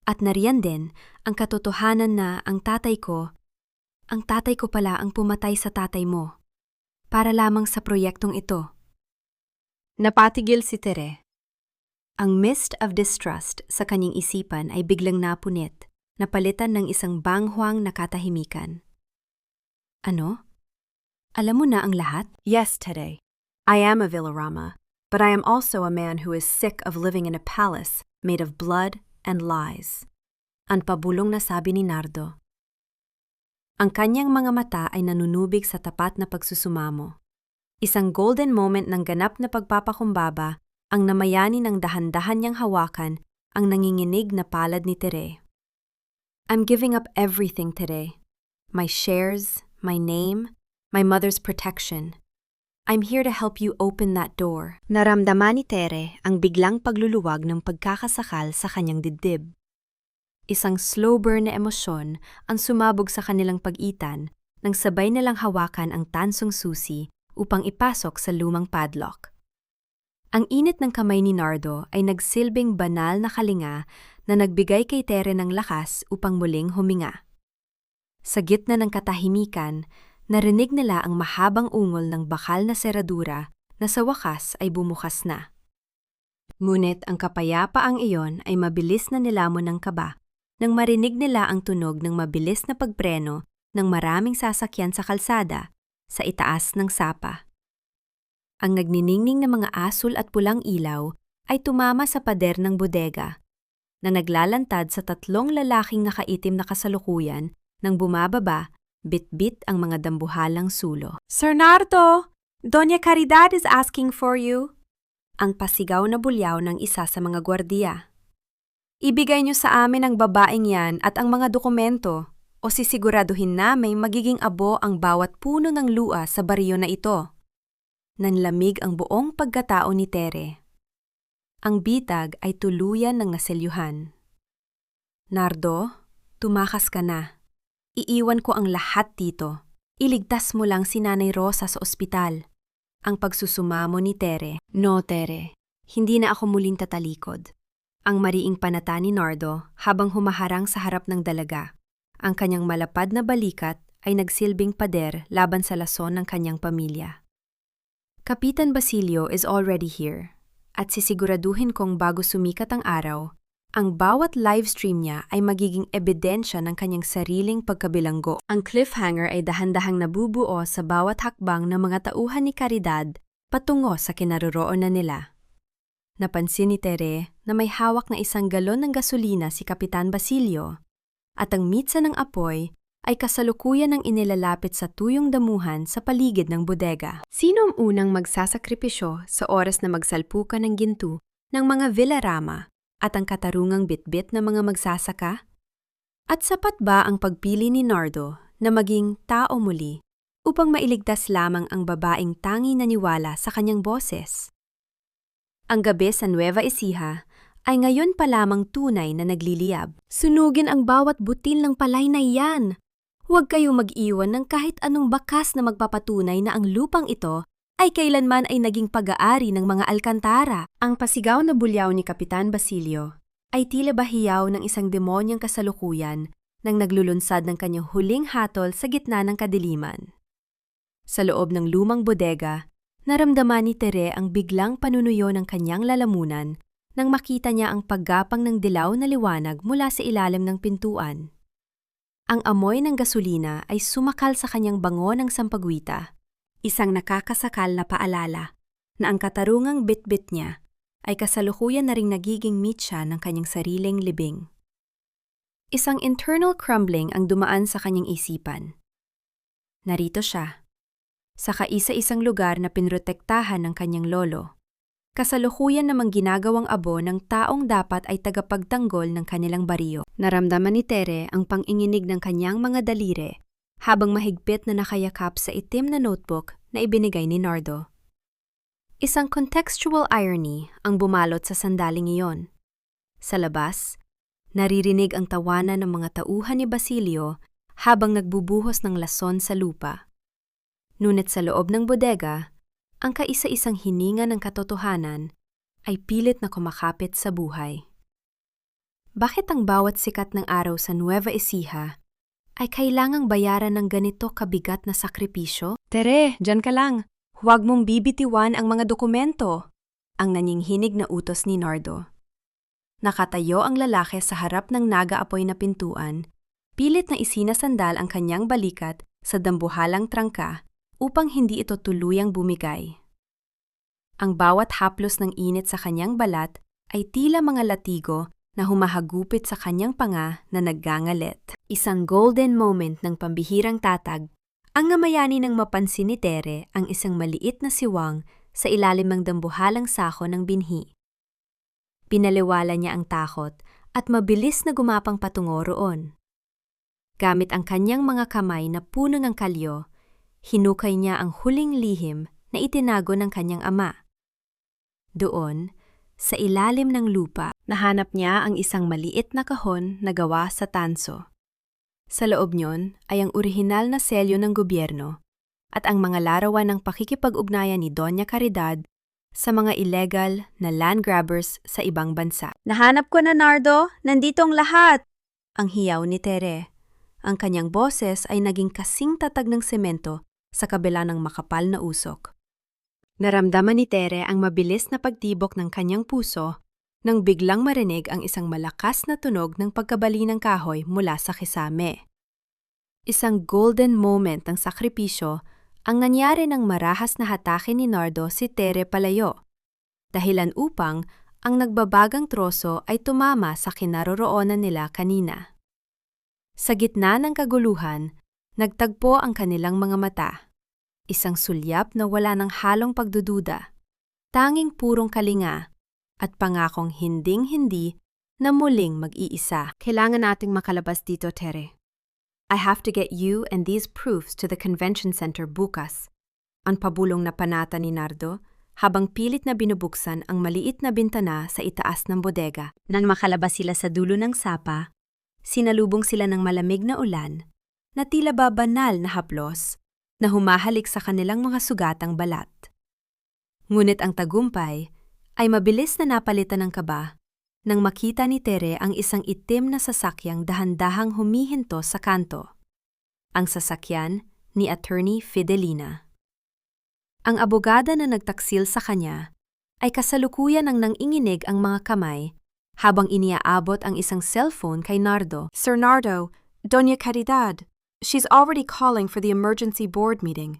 At nariyan din ang katotohanan na ang tatay ko pala ang pumatay sa tatay mo. Para lamang sa proyektong ito. Napatigil si Tere. Ang mist of distrust sa kanyang isipan ay biglang napunit, napalitan ng isang banghwang na katahimikan. Ano? Alam mo na ang lahat? Yes, Tere. I am a Villarama, but I am also a man who is sick of living in a palace made of blood and lies. Ang pabulong na sabi ni Nardo. Ang kanyang mga mata ay nanunubig sa tapat na pagsusumamo. Isang golden moment ng ganap na pagpapakumbaba ang namayani ng dahan-dahan niyang hawakan ang nanginginig na palad ni Tere. I'm giving up everything, Tere. My shares, my name, my mother's protection. I'm here to help you open that door. Naramdaman ni Tere ang biglang pagluluwag ng pagkakasakal sa kanyang dibdib. Isang slow burn na emosyon ang sumabog sa kanilang pag-itan nang sabay nilang hawakan ang tansong susi upang ipasok sa lumang padlock. Ang init ng kamay ni Nardo ay nagsilbing banal na kalinga na nagbigay kay Tere ng lakas upang muling huminga. Sa gitna ng katahimikan, narinig nila ang mahabang ungol ng bakal na seradura na sa wakas ay bumukas na. Ngunit ang kapayapaang iyon ay mabilis na nilamon ng kaba nang marinig nila ang tunog ng mabilis na pagpreno ng maraming sasakyan sa kalsada sa itaas ng sapa. Ang nagniningning na mga asul at pulang ilaw ay tumama sa pader ng bodega na naglalantad sa 3 lalaking nakaitim na kasalukuyan nang bumababa, bit-bit ang mga dambuhalang sulo. Sir Nardo, Doña Caridad is asking for you. Ang pasigaw na bulyaw ng isa sa mga gwardiya. Ibigay niyo sa amin ang babaeng yan at ang mga dokumento o sisiguraduhin naming magiging abo ang bawat puno ng lua sa baryo na ito. Nanlamig ang buong pagkatao ni Tere. Ang bitag ay tuluyan ng naselyuhan. Nardo, tumakas ka na. Iiwan ko ang lahat dito. Iligtas mo lang si Nanay Rosa sa ospital. Ang pagsusumamo ni Tere. No, Tere. Hindi na ako muling tatalikod. Ang mariing panata ni Nardo habang humaharang sa harap ng dalaga. Ang kanyang malapad na balikat ay nagsilbing pader laban sa lason ng kanyang pamilya. Kapitan Basilio is already here at sisiguraduhin kong bago sumikat ang araw, ang bawat livestream niya ay magiging ebidensya ng kanyang sariling pagkabilanggo. Ang cliffhanger ay dahan-dahang nabubuo sa bawat hakbang ng mga tauhan ni Caridad patungo sa kinaroroonan nila. Napansin ni Tere na may hawak na 1 galon ng gasolina si Kapitan Basilio at ang mitsa ng apoy ay kasalukuyan ng inilalapit sa tuyong damuhan sa paligid ng bodega. Sino ang unang magsasakripisyo sa oras na magsalpukan ng ginto ng mga Villarama at ang katarungang bitbit na mga magsasaka? At sapat ba ang pagpili ni Nardo na maging tao muli upang mailigtas lamang ang babaeng tangi naniwala sa kanyang boses? Ang gabi sa Nueva Ecija ay ngayon pa lamang tunay na nagliliyab. Sunugin ang bawat butil ng palay na iyan. Huwag kayong mag-iwan ng kahit anong bakas na magpapatunay na ang lupang ito ay kailanman ay naging pag-aari ng mga Alcantara. Ang pasigaw na bulyaw ni Kapitan Basilio ay tila bahiyaw ng isang demonyang kasalukuyan nang naglulunsad ng kanyang huling hatol sa gitna ng kadiliman. Sa loob ng lumang bodega, naramdaman ni Tere ang biglang panunuyo ng kanyang lalamunan nang makita niya ang paggapang ng dilaw na liwanag mula sa ilalim ng pintuan. Ang amoy ng gasolina ay sumakal sa kanyang bango ng sampagwita. Isang nakakasakal na paalala na ang katarungang bitbit niya ay kasalukuyan na ring nagiging mitya ng kanyang sariling libing. Isang internal crumbling ang dumaan sa kanyang isipan. Narito siya, sa kaisa-isang lugar na pinrotektahan ng kanyang lolo. Kasalukuyan namang ginagawang abo ng taong dapat ay tagapagtanggol ng kanilang baryo. Naramdaman ni Tere ang panginginig ng kanyang mga daliri habang mahigpit na nakayakap sa itim na notebook na ibinigay ni Nardo. Isang contextual irony ang bumalot sa sandaling iyon. Sa labas, naririnig ang tawanan ng mga tauhan ni Basilio habang nagbubuhos ng lason sa lupa. Ngunit sa loob ng bodega, ang kaisa-isang hininga ng katotohanan ay pilit na kumakapit sa buhay. Bakit ang bawat sikat ng araw sa Nueva Ecija ay kailangang bayaran ng ganito kabigat na sakripisyo? Tere, dyan ka lang. Huwag mong bibitiwan ang mga dokumento. Ang nanyinghinig na utos ni Nardo. Nakatayo ang lalaki sa harap ng nag-aapoy na pintuan, pilit na isinasandal ang kanyang balikat sa dambuhalang trangka upang hindi ito tuluyang bumigay. Ang bawat haplos ng init sa kanyang balat ay tila mga latigo na humahagupit sa kanyang panga na naggangalit. Isang golden moment ng pambihirang tatag, ang namayani ng mapansin ni Tere ang isang maliit na siwang sa ilalim ng dambuhalang sako ng binhi. Pinaliwala niya ang takot at mabilis na gumapang patungo roon. Gamit ang kanyang mga kamay na puno ng kalyo, hinukay niya ang huling lihim na itinago ng kanyang ama. Doon, sa ilalim ng lupa, nahanap niya ang isang maliit na kahon na gawa sa tanso. Sa loob niyon ay ang orihinal na selyo ng gobyerno at ang mga larawan ng pakikipag-ugnayan ni Doña Caridad sa mga illegal na land grabbers sa ibang bansa. Nahanap ko na, Nardo. Nandito ang lahat. Ang hiyaw ni Tere. Ang kanyang boses ay naging kasing tatag ng semento sa kabila ng makapal na usok. Naramdaman ni Tere ang mabilis na pagtibok ng kanyang puso nang biglang marinig ang isang malakas na tunog ng pagkabali ng kahoy mula sa kisame. Isang golden moment ng sakripisyo ang nangyari nang marahas na hatakin ni Nardo si Tere palayo, dahilan upang ang nagbabagang troso ay tumama sa kinaroroonan nila kanina. Sa gitna ng kaguluhan, nagtagpo ang kanilang mga mata. Isang sulyap na wala ng halong pagdududa, tanging purong kalinga at pangakong hinding-hindi na muling mag-iisa. Kailangan nating makalabas dito, Tere. I have to get you and these proofs to the convention center bukas. Ang pabulong na panata ni Nardo habang pilit na binubuksan ang maliit na bintana sa itaas ng bodega. Nang makalabas sila sa dulo ng sapa, sinalubong sila ng malamig na ulan na tila ba banal na haplos na humahalik sa kanilang mga sugatang balat. Ngunit ang tagumpay ay mabilis na napalitan ng kaba nang makita ni Tere ang isang itim na sasakyang dahan-dahang humihinto sa kanto. Ang sasakyan ni Attorney Fidelina. Ang abogada na nagtaksil sa kanya ay kasalukuyan ang nanginginig ang mga kamay habang iniaabot ang isang cellphone kay Nardo. Sir Nardo, Doña Caridad, she's already calling for the emergency board meeting.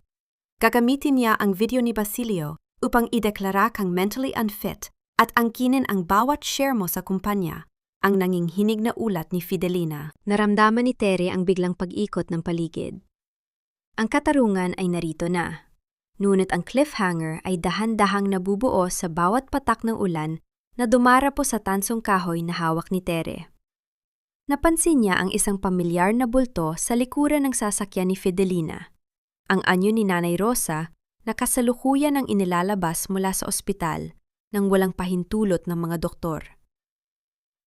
Gagamitin niya ang video ni Basilio upang ideklara kang mentally unfit at angkinin ang bawat share mo sa kumpanya, ang nanginghinig na ulat ni Fidelina. Naramdaman ni Tere ang biglang pag-ikot ng paligid. Ang katarungan ay narito na, ngunit ang cliffhanger ay dahan-dahang nabubuo sa bawat patak ng ulan na dumarapo sa tansong kahoy na hawak ni Tere. Napansin niya ang isang pamilyar na bulto sa likuran ng sasakyan ni Fidelina, ang anyo ni Nanay Rosa na kasalukuyan ang inilalabas mula sa ospital nang walang pahintulot ng mga doktor.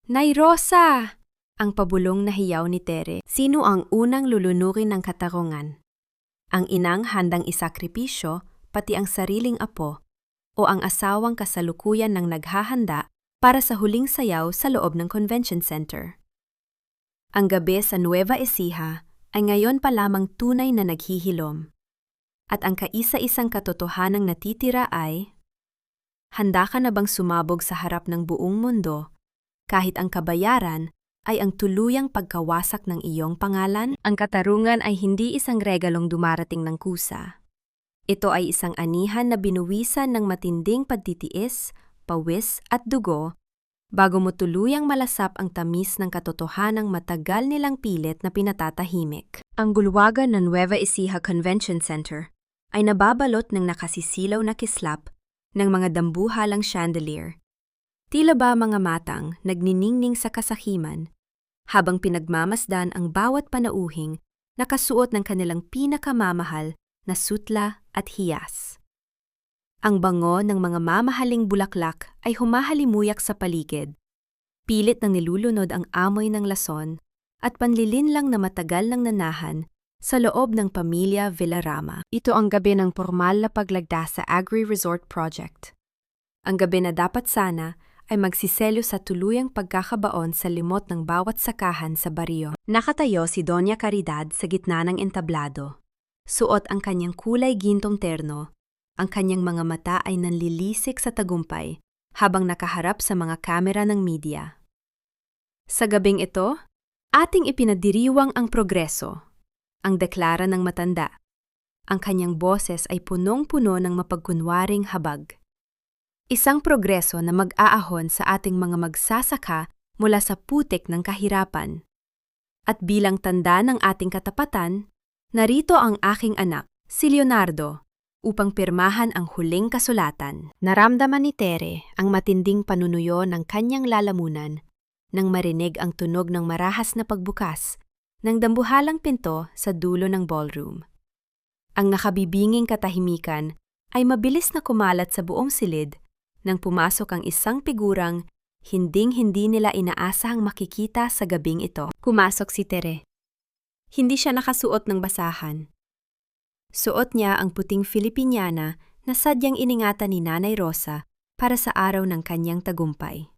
Nay Rosa! Ang pabulong na hiyaw ni Tere. Sino ang unang lulunukin ng katarungan? Ang inang handang isakripisyo, pati ang sariling apo, o ang asawang kasalukuyan ng naghahanda para sa huling sayaw sa loob ng convention center? Ang gabi sa Nueva Ecija ay ngayon pa lamang tunay na naghihilom. At ang kaisa-isang katotohanang natitira ay, handa ka na bang sumabog sa harap ng buong mundo kahit ang kabayaran ay ang tuluyang pagkawasak ng iyong pangalan? Ang katarungan ay hindi isang regalong dumarating ng kusa. Ito ay isang anihan na binuwisan ng matinding pagtitiis, pawis at dugo bago mo tuluyang malasap ang tamis ng katotohanang matagal nilang pilit na pinatatahimik. Ang bulwagan ng Nueva Ecija Convention Center ay nababalot ng nakasisilaw na kislap ng mga dambuhalang chandelier. Tila ba mga matang nagniningning sa kasakiman habang pinagmamasdan ang bawat panauhing nakasuot ng kanilang pinakamamahal na sutla at hiyas. Ang bango ng mga mamahaling bulaklak ay humahalimuyak sa paligid. Pilit nang nilulunod ang amoy ng lason at panlilinlang na matagal nang nanahan sa loob ng Pamilya Villarama. Ito ang gabi ng pormal na paglagda sa Agri-Resort Project. Ang gabi na dapat sana ay magsiselyo sa tuluyang pagkakabaon sa limot ng bawat sakahan sa baryo. Nakatayo si Doña Caridad sa gitna ng entablado. Suot ang kanyang kulay gintong terno. Ang kanyang mga mata ay nanlilisik sa tagumpay habang nakaharap sa mga kamera ng media. Sa gabing ito, ating ipinadiriwang ang progreso. Ang deklara ng matanda. Ang kanyang boses ay punong-puno ng mapagkunwaring habag. Isang progreso na mag-aahon sa ating mga magsasaka mula sa putik ng kahirapan. At bilang tanda ng ating katapatan, narito ang aking anak, si Leonardo, upang pirmahan ang huling kasulatan. Naramdaman ni Tere ang matinding panunuyo ng kanyang lalamunan nang marinig ang tunog ng marahas na pagbukas ng dambuhalang pinto sa dulo ng ballroom. Ang nakabibinging katahimikan ay mabilis na kumalat sa buong silid nang pumasok ang isang figurang hinding-hindi nila inaasahang makikita sa gabing ito. Pumasok si Tere. Hindi siya nakasuot ng basahan. Suot niya ang puting Filipiniana na sadyang iningatan ni Nanay Rosa para sa araw ng kanyang tagumpay.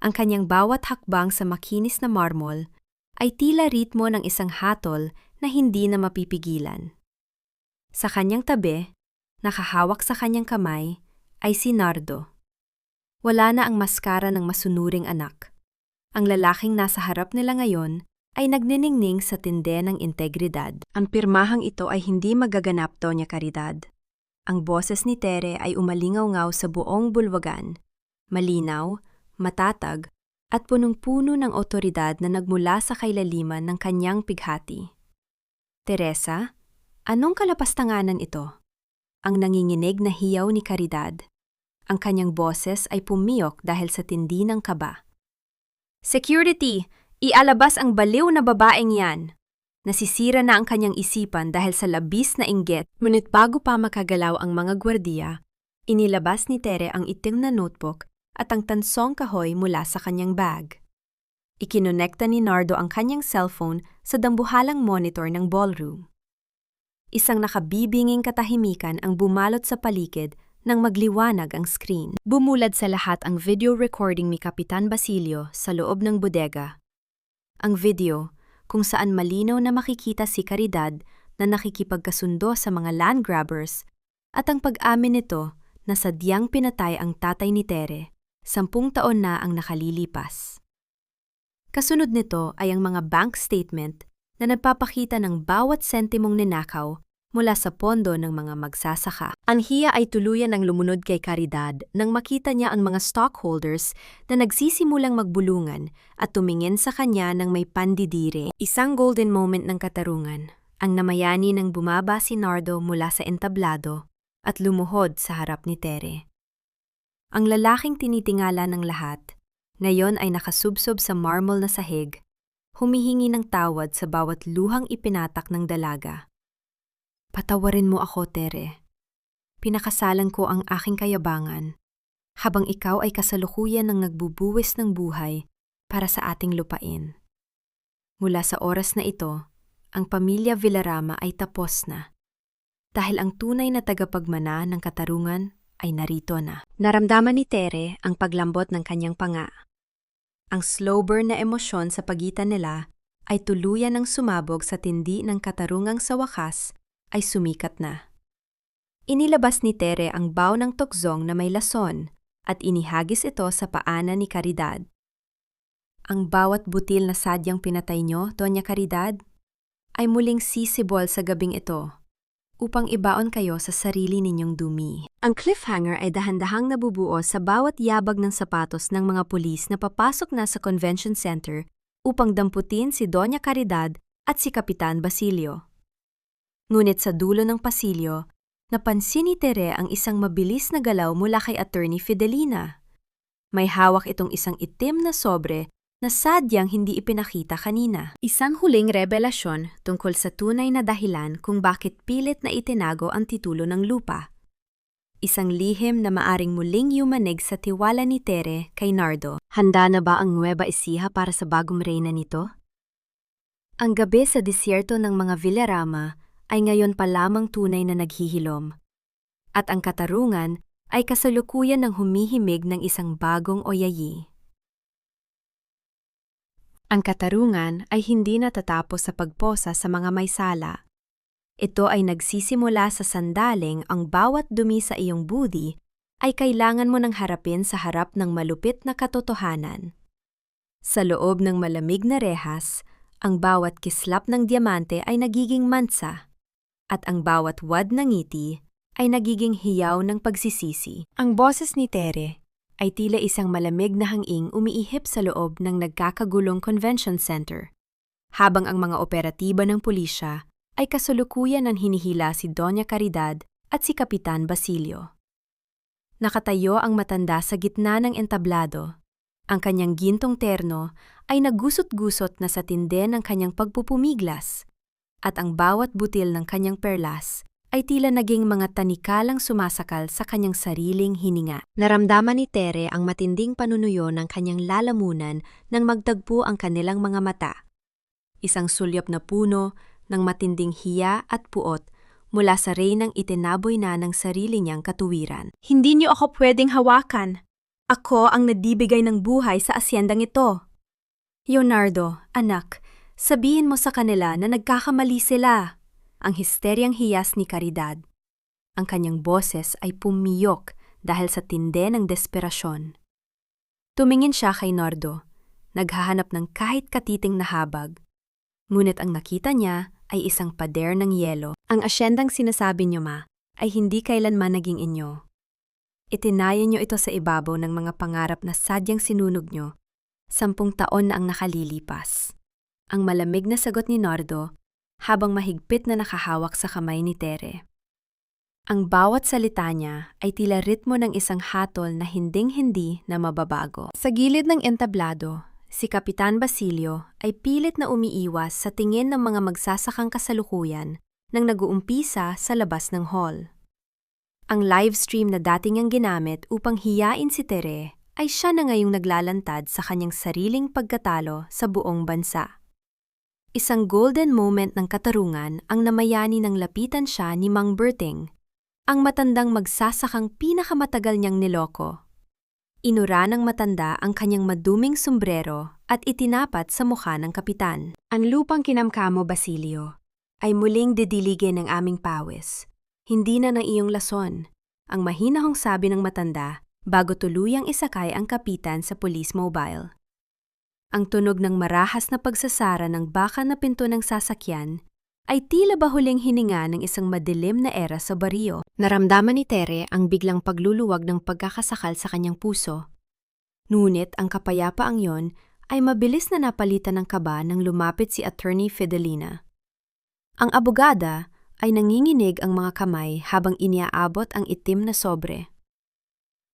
Ang kanyang bawat hakbang sa makinis na marmol ay tila ritmo ng isang hatol na hindi na mapipigilan. Sa kanyang tabi, nakahawak sa kanyang kamay, ay si Nardo. Wala na ang maskara ng masunuring anak. Ang lalaking nasa harap nila ngayon ay nagniningning sa tinde ng integridad. Ang pirmahang ito ay hindi magaganap, Doña Caridad. Ang boses ni Tere ay umalingaw-ngaw sa buong bulwagan. Malinaw, matatag, at punong-puno ng otoridad na nagmula sa kailaliman ng kanyang pighati. Teresa, anong kalapastanganan ito? Ang nanginginig na hiyaw ni Caridad. Ang kanyang boses ay pumiyok dahil sa tindi ng kaba. Security! Ialabas ang baliw na babaeng yan! Nasisira na ang kanyang isipan dahil sa labis na inggit. Ngunit bago pa makagalaw ang mga gwardiya, inilabas ni Tere ang itim na notebook at ang tansong kahoy mula sa kanyang bag. Ikinonekta ni Nardo ang kanyang cellphone sa dambuhalang monitor ng ballroom. Isang nakabibinging katahimikan ang bumalot sa paligid nang magliwanag ang screen. Bumulad sa lahat ang video recording ni Kapitan Basilio sa loob ng bodega. Ang video kung saan malinaw na makikita si Caridad na nakikipagkasundo sa mga land grabbers at ang pag-amin nito na sadyang pinatay ang tatay ni Tere 10 taon na ang nakalilipas. Kasunod nito ay ang mga bank statement na nagpapakita ng bawat sentimong ninakaw mula sa pondo ng mga magsasaka. Ang hiya ay tuluyan ng lumunod kay Caridad nang makita niya ang mga stockholders na nagsisimulang magbulungan at tumingin sa kanya ng may pandidire. Isang golden moment ng katarungan, ang namayani nang bumaba si Nardo mula sa entablado at lumuhod sa harap ni Tere. Ang lalaking tinitingala ng lahat, ngayon ay nakasubsob sa marmol na sahig, humihingi ng tawad sa bawat luhang ipinatak ng dalaga. Patawarin mo ako, Tere. Pinakasalan ko ang aking kayabangan, habang ikaw ay kasalukuyan ng nagbubuwis ng buhay para sa ating lupain. Mula sa oras na ito, ang pamilya Villarama ay tapos na, dahil ang tunay na tagapagmana ng katarungan ay narito na. Naramdaman ni Tere ang paglambot ng kanyang panga. Ang slow burn na emosyon sa pagitan nila ay tuluyan ng sumabog sa tindi ng katarungang sa wakas ay sumikat na. Inilabas ni Tere ang baw ng tukzong na may lason at inihagis ito sa paanan ni Caridad. Ang bawat butil na sadyang pinatay nyo, Doña Caridad, ay muling sisibol sa gabing ito upang ibaon kayo sa sarili ninyong dumi. Ang cliffhanger ay dahan-dahang nabubuo sa bawat yabag ng sapatos ng mga pulis na papasok na sa convention center upang damputin si Doña Caridad at si Kapitan Basilio. Ngunit sa dulo ng pasilyo, napansin ni Tere ang isang mabilis na galaw mula kay Attorney Fidelina. May hawak itong isang itim na sobre na sadyang hindi ipinakita kanina. Isang huling revelasyon tungkol sa tunay na dahilan kung bakit pilit na itinago ang titulo ng lupa. Isang lihim na maaring muling yumanig sa tiwala ni Tere kay Nardo. Handa na ba ang Nueva Ecija para sa bagong reyna nito? Ang gabi sa disyerto ng mga Villarama ay ngayon pa lamang tunay na naghihilom. At ang katarungan ay kasalukuyan ng humihimig ng isang bagong oyayi. Ang katarungan ay hindi natatapos sa pagposa sa mga may sala. Ito ay nagsisimula sa sandaling ang bawat dumi sa iyong budi ay kailangan mo nang harapin sa harap ng malupit na katotohanan. Sa loob ng malamig na rehas, ang bawat kislap ng diamante ay nagiging mansa, at ang bawat wad ng ngiti ay nagiging hiyaw ng pagsisisi. Ang boses ni Tere ay tila isang malamig na hanging umiihip sa loob ng nagkakagulong convention center, habang ang mga operatiba ng pulisya ay kasulukuyan ng hinihila si Doña Caridad at si Kapitan Basilio. Nakatayo ang matanda sa gitna ng entablado. Ang kanyang gintong terno ay nagusot-gusot na sa tinde ng kanyang pagpupumiglas, at ang bawat butil ng kanyang perlas ay tila naging mga tanikalang sumasakal sa kanyang sariling hininga. Naramdaman ni Tere ang matinding panunuyo ng kanyang lalamunan nang magtagpo ang kanilang mga mata. Isang sulyap na puno ng matinding hiya at puot mula sa reynang itinaboy na ng sarili niyang katuwiran. Hindi niyo ako pwedeng hawakan. Ako ang nadibigay ng buhay sa asyendang ito. Leonardo, anak, sabihin mo sa kanila na nagkakamali sila. Ang histeryang hiyas ni Caridad. Ang kanyang boses ay pumiyok dahil sa tindi ng desperasyon. Tumingin siya kay Nardo, naghahanap ng kahit katiting na habag. Ngunit ang nakita niya ay isang pader ng yelo. Ang asyendang sinasabi niyo, ma, ay hindi kailanman naging inyo. Itinayan niyo ito sa ibabaw ng mga pangarap na sadyang sinunog niyo. 10 taon na ang nakalilipas. Ang malamig na sagot ni Nardo habang mahigpit na nakahawak sa kamay ni Tere. Ang bawat salita niya ay tila ritmo ng isang hatol na hinding-hindi na mababago. Sa gilid ng entablado, si Kapitan Basilio ay pilit na umiiwas sa tingin ng mga magsasakang kasalukuyan nang nag-uumpisa sa labas ng hall. Ang live stream na dating niyang ginamit upang hiyain si Tere ay siya na ngayong naglalantad sa kanyang sariling pagkatalo sa buong bansa. Isang golden moment ng katarungan ang namayani nang lapitan siya ni Mang Berting, ang matandang magsasakang pinakamatagal niyang niloko. Inura ng matanda ang kanyang maduming sombrero at itinapat sa mukha ng kapitan. Ang lupang kinamkamo, Basilio, ay muling didiligin ng aming pawis. Hindi na ng iyong lason, ang mahinahong sabi ng matanda bago tuluyang isakay ang kapitan sa police mobile. Ang tunog ng marahas na pagsasara ng baka na pinto ng sasakyan ay tila ba huling hininga ng isang madilim na era sa baryo. Naramdaman ni Tere ang biglang pagluluwag ng pagkakasakal sa kanyang puso. Ngunit ang kapayapaang yon ay mabilis na napalitan ng kaba nang lumapit si Attorney Fidelina. Ang abogada ay nanginginig ang mga kamay habang iniaabot ang itim na sobre.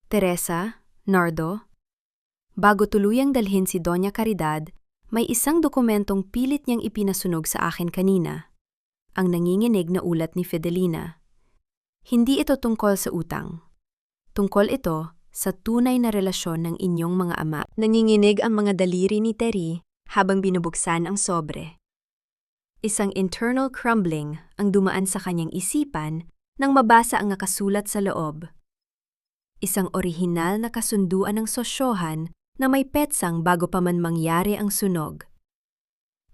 Teresa, Nardo, bago tuluyang dalhin si Doña Caridad, may isang dokumentong pilit niyang ipinasunog sa akin kanina. Ang nanginginig na ulat ni Fidelina. Hindi ito tungkol sa utang. Tungkol ito sa tunay na relasyon ng inyong mga ama. Nanginginig ang mga daliri ni Terry habang binubuksan ang sobre. Isang internal crumbling ang dumaan sa kanyang isipan nang mabasa ang nakasulat sa loob. Isang orihinal na kasunduan ng sosyohan na may petsang bago pa man mangyari ang sunog.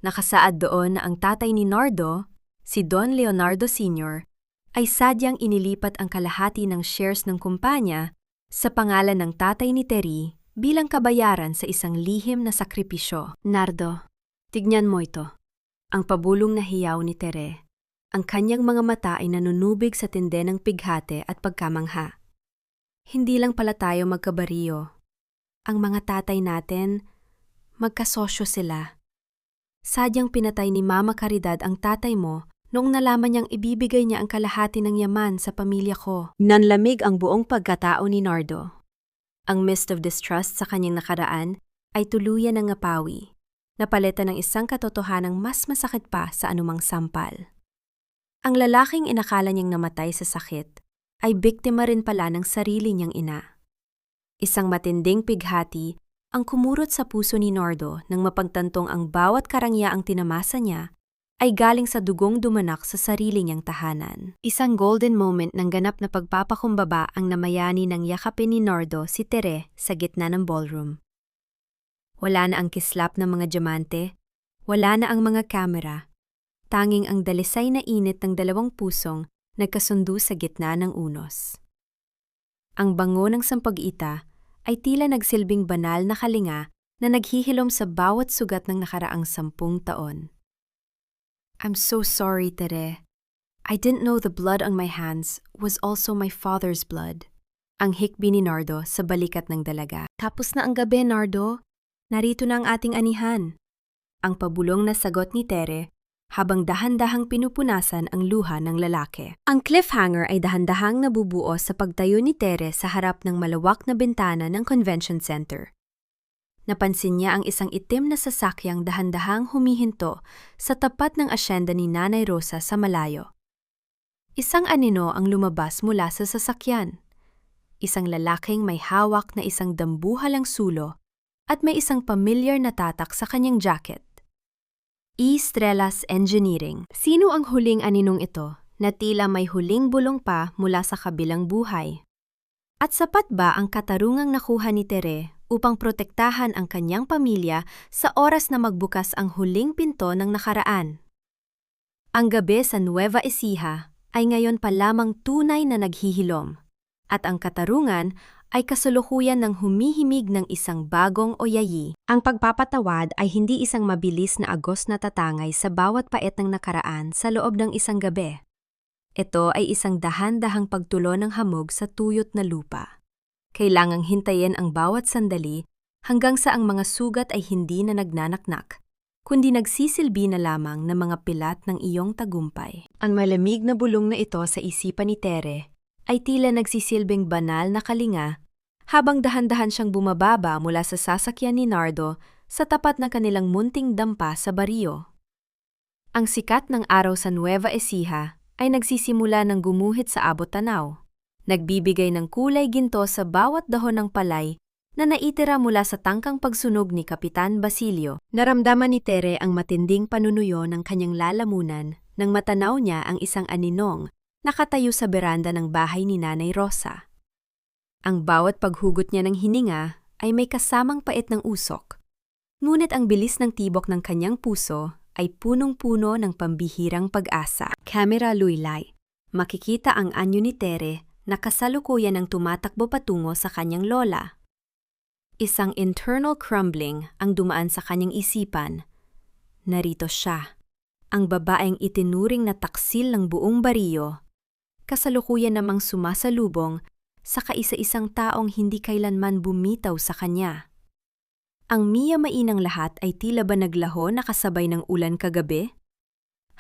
Nakasaad doon na ang tatay ni Nardo, si Don Leonardo Sr., ay sadyang inilipat ang kalahati ng shares ng kumpanya sa pangalan ng tatay ni Terry bilang kabayaran sa isang lihim na sakripisyo. Nardo, tignan mo ito. Ang pabulong na hiyaw ni Tere. Ang kanyang mga mata ay nanunubig sa tindi ng pighate at pagkamangha. Hindi lang pala tayo magkabariyo. Ang mga tatay natin, magkasosyo sila. Sadyang pinatay ni Mama Caridad ang tatay mo noong nalaman niyang ibibigay niya ang kalahati ng yaman sa pamilya ko. Nanlamig ang buong pagkatao ni Nardo. Ang mist of distrust sa kanyang nakaraan ay tuluyan ng ngapawi, napalitan ng isang katotohanang mas masakit pa sa anumang sampal. Ang lalaking inakala niyang namatay sa sakit ay biktima rin pala ng sarili niyang ina. Isang matinding pighati ang kumurot sa puso ni Nardo nang mapagtantong ang bawat karangyaang tinamasa niya ay galing sa dugong dumanak sa sarili niyang tahanan. Isang golden moment ng ganap na pagpapakumbaba ang namayani ng yakapin ni Nardo si Tere sa gitna ng ballroom. Wala na ang kislap ng mga diamante, wala na ang mga kamera, tanging ang dalisay na init ng dalawang pusong nagkasundo sa gitna ng unos. Ang bango ng sampag-ita ay tila nagsilbing banal na kalinga na naghihilom sa bawat sugat ng nakaraang 10 taon. I'm so sorry, Tere. I didn't know the blood on my hands was also my father's blood. Ang hikbi ni Nardo sa balikat ng dalaga. Tapos na ang gabi, Nardo. Narito na ang ating anihan. Ang pabulong na sagot ni Tere habang dahan-dahang pinupunasan ang luha ng lalaki. Ang cliffhanger ay dahan-dahang nabubuo sa pagtayo ni Tere sa harap ng malawak na bintana ng convention center. Napansin niya ang isang itim na sasakyang dahan-dahang humihinto sa tapat ng asyenda ni Nanay Rosa sa malayo. Isang anino ang lumabas mula sa sasakyan. Isang lalaking may hawak na isang dambuhalang sulo at may isang pamilyar na tatak sa kanyang jacket. Estrellas Engineering. Sino ang huling aninong ito na tila may huling bulong pa mula sa kabilang buhay? At sapat ba ang katarungang nakuha ni Tere upang protektahan ang kanyang pamilya sa oras na magbukas ang huling pinto ng nakaraan? Ang gabi sa Nueva Ecija ay ngayon pa lamang tunay na naghihilom, at ang katarungan ay kasalukuyan ng humihimig ng isang bagong oyayi. Ang pagpapatawad ay hindi isang mabilis na agos na tatangay sa bawat pait ng nakaraan sa loob ng isang gabi. Ito ay isang dahan-dahang pagtulo ng hamog sa tuyot na lupa. Kailangang hintayin ang bawat sandali hanggang sa ang mga sugat ay hindi na nagnanaknak, kundi nagsisilbi na lamang ng mga pilat ng iyong tagumpay. Ang malamig na bulong na ito sa isipan ni Tere ay tila nagsisilbing banal na kalinga habang dahan-dahan siyang bumababa mula sa sasakyan ni Nardo sa tapat ng kanilang munting dampa sa baryo. Ang sikat ng araw sa Nueva Ecija ay nagsisimula ng gumuhit sa abot-tanaw, nagbibigay ng kulay ginto sa bawat dahon ng palay na naitira mula sa tangkang pagsunog ni Kapitan Basilio. Naramdaman ni Tere ang matinding panunuyo ng kanyang lalamunan nang matanaw niya ang isang aninong nakatayo sa beranda ng bahay ni Nanay Rosa. Ang bawat paghugot niya ng hininga ay may kasamang pait ng usok, ngunit ang bilis ng tibok ng kanyang puso ay punong-puno ng pambihirang pag-asa. Camera luylay. Makikita ang anyo ni Tere na kasalukuyan ang tumatakbo patungo sa kanyang lola. Isang internal crumbling ang dumaan sa kanyang isipan. Narito siya, ang babaeng itinuring na taksil ng buong baryo, kasalukuyan namang sumasalubong sa kaisa-isang taong hindi kailanman bumitaw sa kanya. Ang miya-mainang lahat ay tila ba naglaho na kasabay ng ulan kagabi?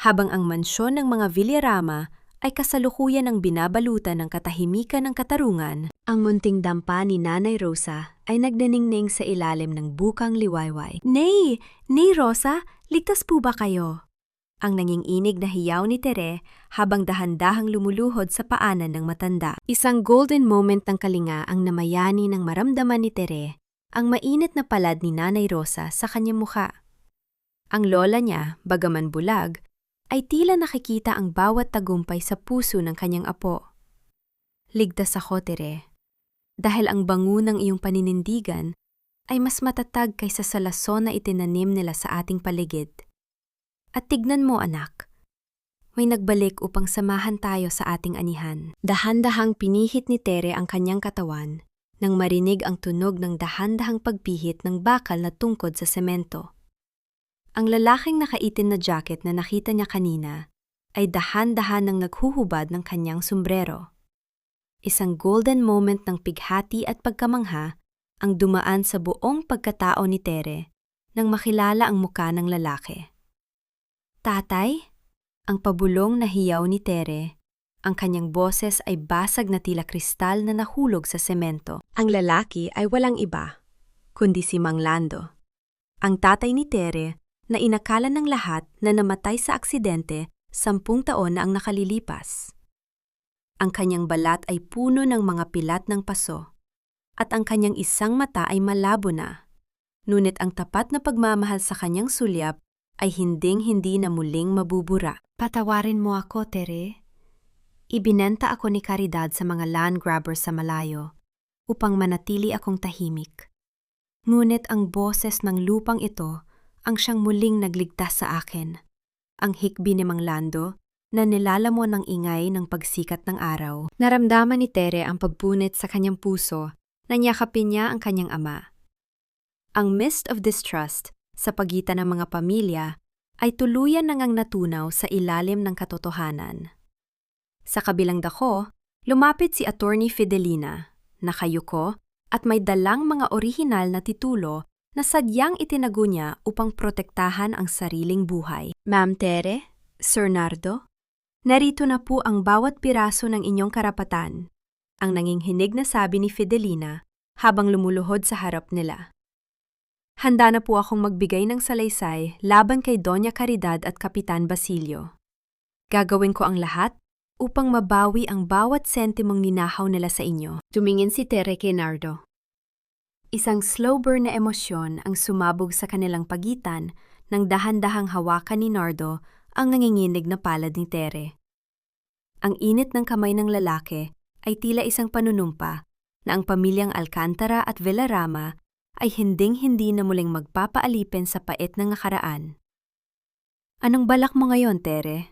Habang ang mansyon ng mga Villarama ay kasalukuyan ng binabalutan ng katahimikan ng katarungan, ang munting dampa ni Nanay Rosa ay nagdaningning sa ilalim ng bukang liwayway. Nay! Nay Rosa, ligtas po ba kayo? Ang nanginginig na hiyaw ni Tere habang dahan-dahang lumuluhod sa paanan ng matanda. Isang golden moment ng kalinga ang namayani ng maramdaman ni Tere ang mainit na palad ni Nanay Rosa sa kanyang mukha. Ang lola niya, bagaman bulag, ay tila nakikita ang bawat tagumpay sa puso ng kanyang apo. Ligtas ako, Tere, dahil ang bango ng iyong paninindigan ay mas matatag kaysa sa lason na itinanim nila sa ating paligid. At tignan mo, anak, may nagbalik upang samahan tayo sa ating anihan. Dahan-dahang pinihit ni Tere ang kanyang katawan nang marinig ang tunog ng dahan-dahang pagpihit ng bakal na tungkod sa semento. Ang lalaking nakaitim na jacket na nakita niya kanina ay dahan-dahan nang naghuhubad ng kanyang sombrero. Isang golden moment ng pighati at pagkamangha ang dumaan sa buong pagkatao ni Tere nang makilala ang muka ng lalaki. Tatay? Ang pabulong na hiyaw ni Tere, ang kanyang boses ay basag na tila kristal na nahulog sa semento. Ang lalaki ay walang iba, kundi si Mang Lando. Ang tatay ni Tere na inakala ng lahat na namatay sa aksidente 10 taon na ang nakalilipas. Ang kanyang balat ay puno ng mga pilat ng paso, at ang kanyang isang mata ay malabo na. Ngunit ang tapat na pagmamahal sa kanyang sulyap ay hinding-hindi na muling mabubura. Patawarin mo ako, Tere. Ibinenta ako ni Caridad sa mga land grabbers sa malayo upang manatili akong tahimik. Ngunit ang boses ng lupang ito ang siyang muling nagligtas sa akin. Ang hikbi ni Mang Lando na nilalamon ng ingay ng pagsikat ng araw. Naramdaman ni Tere ang pagpunit sa kanyang puso na niyakapin niya ang kanyang ama. Ang mist of distrust sa pagitan ng mga pamilya ay tuluyan nang natunaw sa ilalim ng katotohanan. Sa kabilang dako, lumapit si Attorney Fidelina, nakayuko at may dalang mga orihinal na titulo na sadyang itinago niya upang protektahan ang sariling buhay. Ma'am Tere, Sir Nardo, narito na po ang bawat piraso ng inyong karapatan, ang nanginghinig na sabi ni Fidelina habang lumuluhod sa harap nila. Handa na po akong magbigay ng salaysay laban kay Doña Caridad at Kapitan Basilio. Gagawin ko ang lahat upang mabawi ang bawat sentimong ninahaw nila sa inyo. Tumingin si Tere kay Nardo. Isang slow burn na emosyon ang sumabog sa kanilang pagitan nang dahan-dahang hawakan ni Nardo ang nanginginig na palad ni Tere. Ang init ng kamay ng lalaki ay tila isang panunumpa na ang pamilyang Alcantara at Villarama ay hinding-hindi na muling magpapaalipin sa pait ng nakaraan. Anong balak mo ngayon, Tere?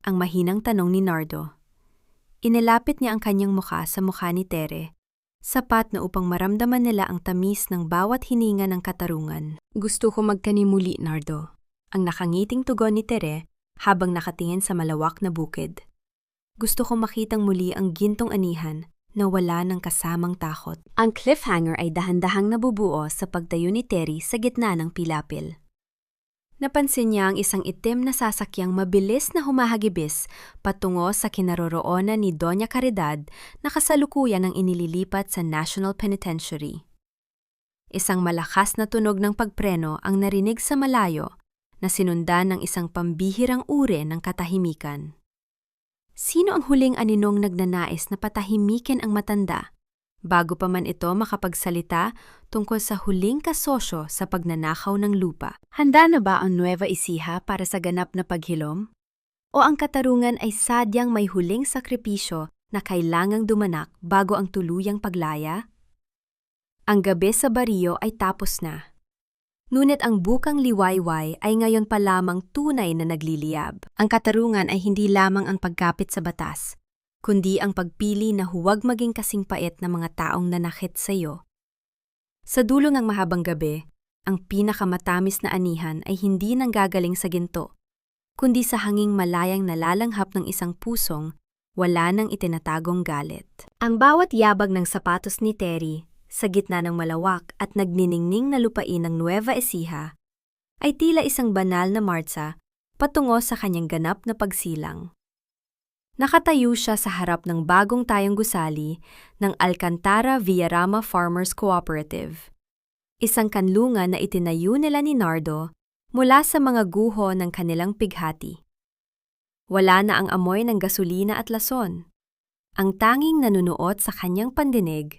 Ang mahinang tanong ni Nardo. Inilapit niya ang kanyang mukha sa mukha ni Tere, sapat na upang maramdaman nila ang tamis ng bawat hininga ng katarungan. Gusto ko magtanim muli, Nardo. Ang nakangiting tugon ni Tere habang nakatingin sa malawak na bukid. Gusto ko makitang muli ang gintong anihan na wala ng kasamang takot. Ang cliffhanger ay dahan-dahang nabubuo sa pagtayo ni Terry sa gitna ng pilapil. Napansin niya ang isang itim na sasakyang mabilis na humahagibis patungo sa kinaroroonan ni Doña Caridad na kasalukuyan ang inililipat sa National Penitentiary. Isang malakas na tunog ng pagpreno ang narinig sa malayo na sinundan ng isang pambihirang uri ng katahimikan. Sino ang huling aninong nagnanais na patahimikin ang matanda bago pa man ito makapagsalita tungkol sa huling kasosyo sa pagnanakaw ng lupa? Handa na ba ang Nueva Ecija para sa ganap na paghilom? O ang katarungan ay sadyang may huling sakripisyo na kailangang dumanak bago ang tuluyang paglaya? Ang gabi sa baryo ay tapos na. Ngunit ang bukang liwayway ay ngayon pa lamang tunay na nagliliyab. Ang katarungan ay hindi lamang ang pagkapit sa batas, kundi ang pagpili na huwag maging kasing pait na mga taong nanakit sa iyo. Sa dulo ng mahabang gabi, ang pinakamatamis na anihan ay hindi nanggagaling sa ginto, kundi sa hanging malayang nalalanghap ng isang pusong wala nang itinatagong galit. Ang bawat yabag ng sapatos ni Terry sa gitna ng malawak at nagniningning na lupain ng Nueva Ecija ay tila isang banal na martsa patungo sa kanyang ganap na pagsilang. Nakatayo siya sa harap ng bagong tayong gusali ng Alcantara Villarama Farmers Cooperative, isang kanlungan na itinayo nila ni Nardo mula sa mga guho ng kanilang pighati. Wala na ang amoy ng gasolina at lason. Ang tanging nanunuot sa kanyang pandinig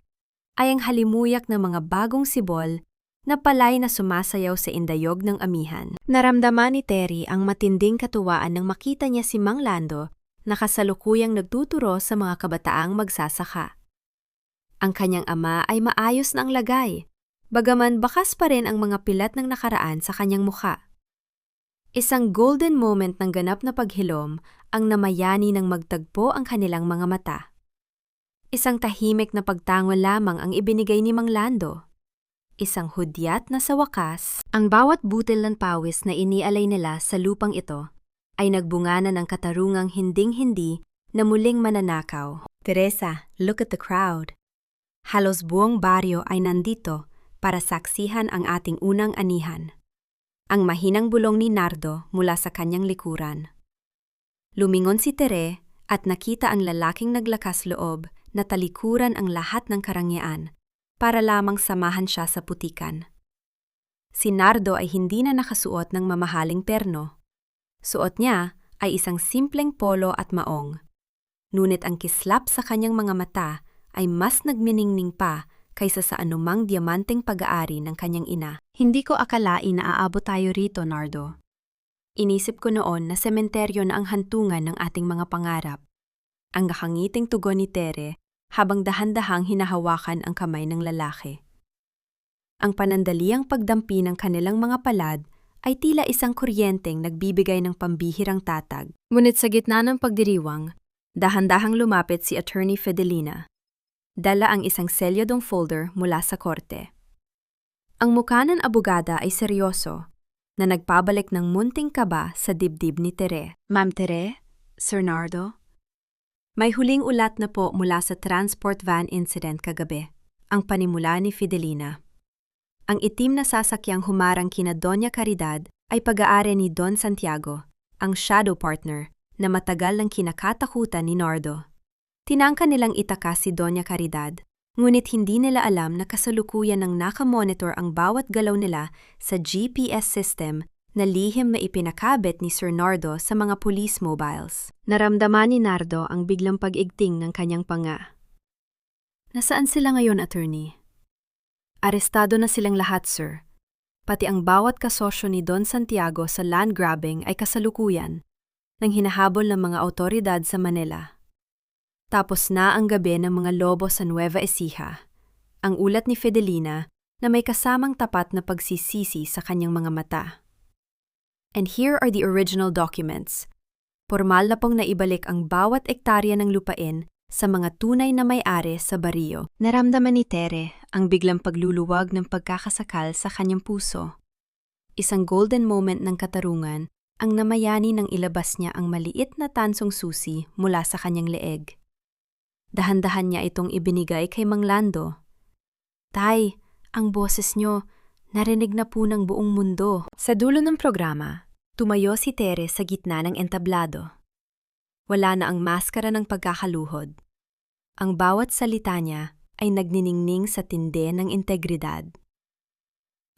ay ang halimuyak ng mga bagong sibol na palay na sumasayaw sa indayog ng amihan. Naramdaman ni Terry ang matinding katuwaan nang makita niya si Mang Lando na kasalukuyang nagtuturo sa mga kabataang magsasaka. Ang kanyang ama ay maayos na ang lagay, bagaman bakas pa rin ang mga pilat ng nakaraan sa kanyang mukha. Isang golden moment ng ganap na paghilom ang namayani ng magtagpo ang kanilang mga mata. Isang tahimik na pagtango lamang ang ibinigay ni Mang Lando. Isang hudyat na sa wakas, ang bawat butil ng pawis na inialay nila sa lupang ito ay nagbunga na ng katarungang hinding-hindi na muling mananakaw. Teresa, look at the crowd. Halos buong baryo ay nandito para saksihan ang ating unang anihan. Ang mahinang bulong ni Nardo mula sa kanyang likuran. Lumingon si Tere at nakita ang lalaking naglakas loob na talikuran ang lahat ng karangyaan para lamang samahan siya sa putikan. Si Nardo ay hindi na nakasuot ng mamahaling perno. Suot niya ay isang simpleng polo at maong. Ngunit ang kislap sa kanyang mga mata ay mas nagminingning pa kaysa sa anumang diamanteng pag-aari ng kanyang ina. Hindi ko akalain na aabot tayo rito, Nardo. Inisip ko noon na sementeryo na ang hantungan ng ating mga pangarap. Ang nakangiting tugon ni Tere habang dahan-dahang hinahawakan ang kamay ng lalaki. Ang panandaliang pagdampi ng kanilang mga palad ay tila isang kuryenteng nagbibigay ng pambihirang tatag. Ngunit sa gitna ng pagdiriwang, dahan-dahang lumapit si Attorney Fidelina. Dala ang isang selyadong folder mula sa korte. Ang mukha ng abogada ay seryoso, na nagpabalik ng munting kaba sa dibdib ni Tere. Ma'am Tere, Sir Nardo? May huling ulat na po mula sa transport van incident kagabi, ang panimula ni Fidelina. Ang itim na sasakyang humarang kina Doña Caridad ay pag-aari ni Don Santiago, ang shadow partner na matagal nang kinakatakutan ni Nardo. Tinangka nilang itakas si Doña Caridad, ngunit hindi nila alam na kasalukuyan ng nakamonitor ang bawat galaw nila sa GPS system na lihim na ipinakabit ni Sir Nardo sa mga police mobiles. Naramdaman ni Nardo ang biglang pag-igting ng kanyang panga. Nasaan sila ngayon, attorney? Arestado na silang lahat, sir. Pati ang bawat kasosyo ni Don Santiago sa land grabbing ay kasalukuyan ng hinahabol ng mga awtoridad sa Manila. Tapos na ang gabi ng mga lobo sa Nueva Ecija, ang ulat ni Fidelina na may kasamang tapat na pagsisisi sa kanyang mga mata. And here are the original documents. Pormal na pong naibalik ang bawat ektarya ng lupain sa mga tunay na may-ari sa baryo. Naramdaman ni Tere ang biglang pagluluwag ng pagkakasakal sa kanyang puso. Isang golden moment ng katarungan ang namayani nang ilabas niya ang maliit na tansong susi mula sa kanyang leeg. Dahan-dahan niya itong ibinigay kay Mang Lando. Tay, ang boses niyo, narinig na po ng buong mundo. Sa dulo ng programa, tumayo si Tere sa gitna ng entablado. Wala na ang maskara ng pagkakaluhod. Ang bawat salita niya ay nagniningning sa tinde ng integridad.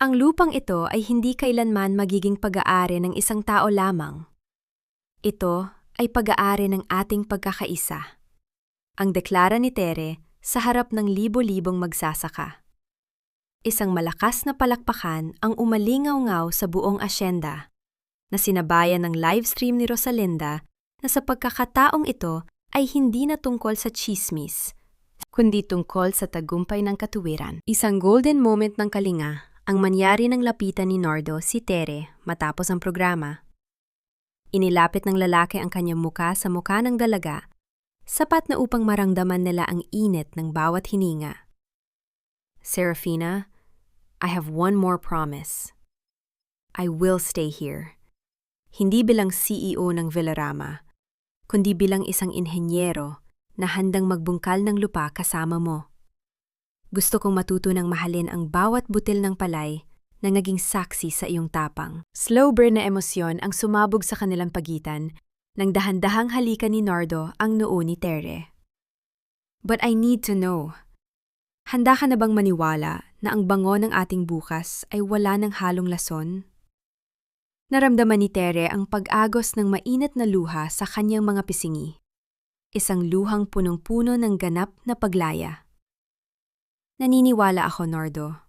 Ang lupang ito ay hindi kailanman magiging pag-aari ng isang tao lamang. Ito ay pag-aari ng ating pagkakaisa. Ang deklara ni Tere sa harap ng libo-libong magsasaka. Isang malakas na palakpakan ang umalingaw-ngaw sa buong asyenda, na sinabayan ng livestream ni Rosalinda na sa pagkakataong ito ay hindi na tungkol sa chismis, kundi tungkol sa tagumpay ng katuwiran. Isang golden moment ng kalinga ang manyari ng lapitan ni Nardo si Tere matapos ang programa. Inilapit ng lalaki ang kanyang muka sa muka ng dalaga, sapat na upang maramdaman nila ang init ng bawat hininga. Serafina, I have one more promise. I will stay here. Hindi bilang CEO ng Villarama, kundi bilang isang inhenyero na handang magbungkal ng lupa kasama mo. Gusto kong matutunang mahalin ang bawat butil ng palay na naging saksi sa iyong tapang. Slow burn na emosyon ang sumabog sa kanilang pagitan nang dahan-dahang halikan ni Nardo ang noo ni Tere. But I need to know. Handa ka na bang maniwala na ang bango ng ating bukas ay wala ng halong lason? Naramdaman ni Tere ang pag-agos ng mainit na luha sa kanyang mga pisingi. Isang luhang punong-puno ng ganap na paglaya. Naniniwala ako, Nardo.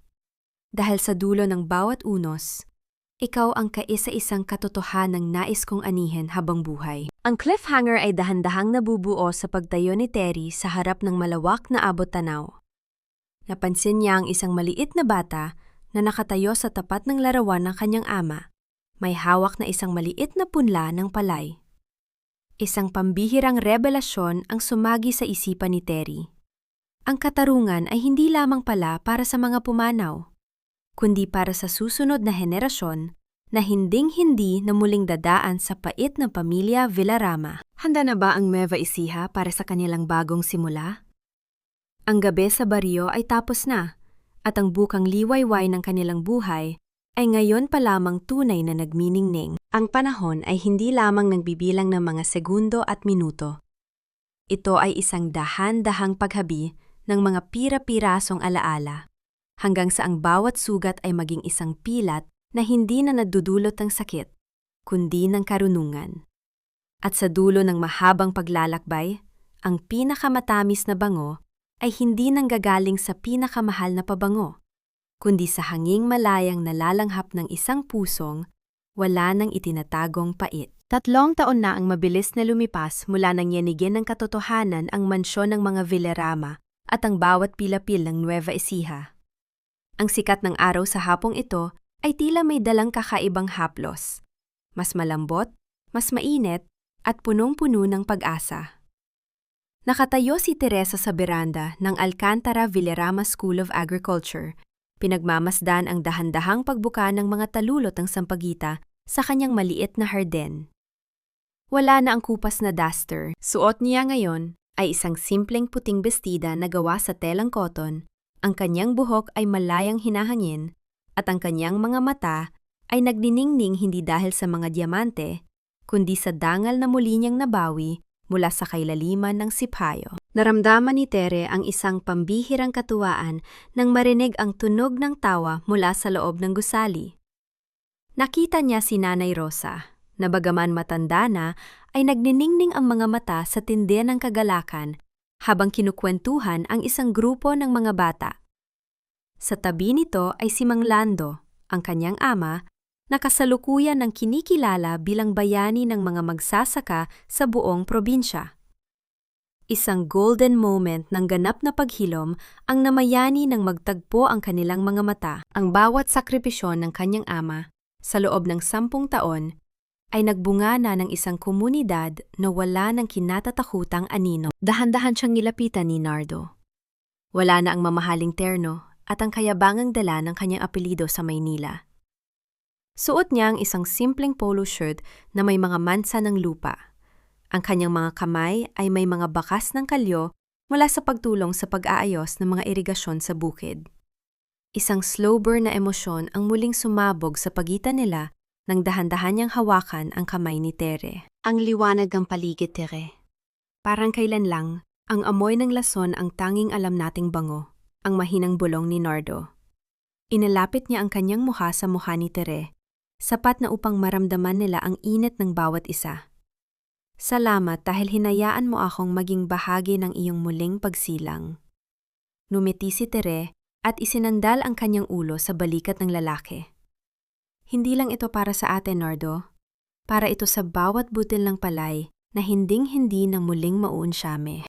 Dahil sa dulo ng bawat unos, ikaw ang kaisa-isang katotohanang nais kong anihin habang buhay. Ang cliffhanger ay dahan-dahang nabubuo sa pagtayo ni Terry sa harap ng malawak na abot-tanaw. Napansin niya ang isang maliit na bata na nakatayo sa tapat ng larawan ng kanyang ama. May hawak na isang maliit na punla ng palay. Isang pambihirang revelasyon ang sumagi sa isipan ni Terry. Ang katarungan ay hindi lamang pala para sa mga pumanaw, kundi para sa susunod na henerasyon na hinding-hindi na muling dadaan sa pait ng pamilya Villarama. Handa na ba ang Nueva Ecija para sa kanilang bagong simula? Ang gabi sa baryo ay tapos na, at ang bukang liwayway ng kanilang buhay ay ngayon pa lamang tunay na nagminingning. Ang panahon ay hindi lamang nagbibilang ng mga segundo at minuto. Ito ay isang dahan-dahang paghabi ng mga pira-pirasong alaala, hanggang sa ang bawat sugat ay maging isang pilat na hindi na nagdudulot ng sakit, kundi ng karunungan. At sa dulo ng mahabang paglalakbay, ang pinakamatamis na bango ay hindi nanggagaling sa pinakamahal na pabango, kundi sa hanging malayang nalalanghap ng isang pusong wala nang itinatagong pait. 3 taon na ang mabilis na lumipas mula nang yanigin ng katotohanan ang mansyon ng mga Villarama at ang bawat pilapil ng Nueva Ecija. Ang sikat ng araw sa hapong ito ay tila may dalang kakaibang haplos. Mas malambot, mas mainit, at punong-puno ng pag-asa. Nakatayo si Teresa sa beranda ng Alcantara Villarama School of Agriculture. Pinagmamasdan ang dahan-dahang pagbuka ng mga talulot ng sampagita sa kanyang maliit na harden. Wala na ang kupas na duster. Suot niya ngayon ay isang simpleng puting bestida na gawa sa telang cotton. Ang kanyang buhok ay malayang hinahangin at ang kanyang mga mata ay nagniningning hindi dahil sa mga diamante, kundi sa dangal na muli niyang nabawi mula sa kailaliman ng siphayo. Naramdaman ni Tere ang isang pambihirang katuwaan nang marinig ang tunog ng tawa mula sa loob ng gusali. Nakita niya si Nanay Rosa, na bagaman matanda na, ay nagniningning ang mga mata sa tindi ng kagalakan habang kinukwentuhan ang isang grupo ng mga bata. Sa tabi nito ay si Mang Lando, ang kanyang ama, na kasalukuyan ng kinikilala bilang bayani ng mga magsasaka sa buong probinsya. Isang golden moment ng ganap na paghilom ang namayani ng magtagpo ang kanilang mga mata. Ang bawat sakripisyon ng kanyang ama sa loob ng 10 taon ay nagbunga na ng isang komunidad na wala ng kinatatakutang anino. Dahan-dahan siyang nilapitan ni Nardo. Wala na ang mamahaling terno at ang kayabangang dala ng kanyang apelido sa Maynila. Suot niya ang isang simpleng polo shirt na may mga mansa ng lupa. Ang kanyang mga kamay ay may mga bakas ng kalyo mula sa pagtulong sa pag-aayos ng mga irigasyon sa bukid. Isang slow burn na emosyon ang muling sumabog sa pagitan nila nang dahan-dahan niyang hawakan ang kamay ni Tere. Ang liwanag ng paligid, Tere. Parang kailan lang, ang amoy ng lason ang tanging alam nating bango, ang mahinang bulong ni Nardo. Inilapit niya ang kanyang mukha sa mukha ni Tere, sapat na upang maramdaman nila ang init ng bawat isa. Salamat dahil hinayaan mo akong maging bahagi ng iyong muling pagsilang. Numiti si Tere at isinandal ang kanyang ulo sa balikat ng lalaki. Hindi lang ito para sa atin, Nardo. Para ito sa bawat butil ng palay na hinding-hindi nang muling mauunsyame.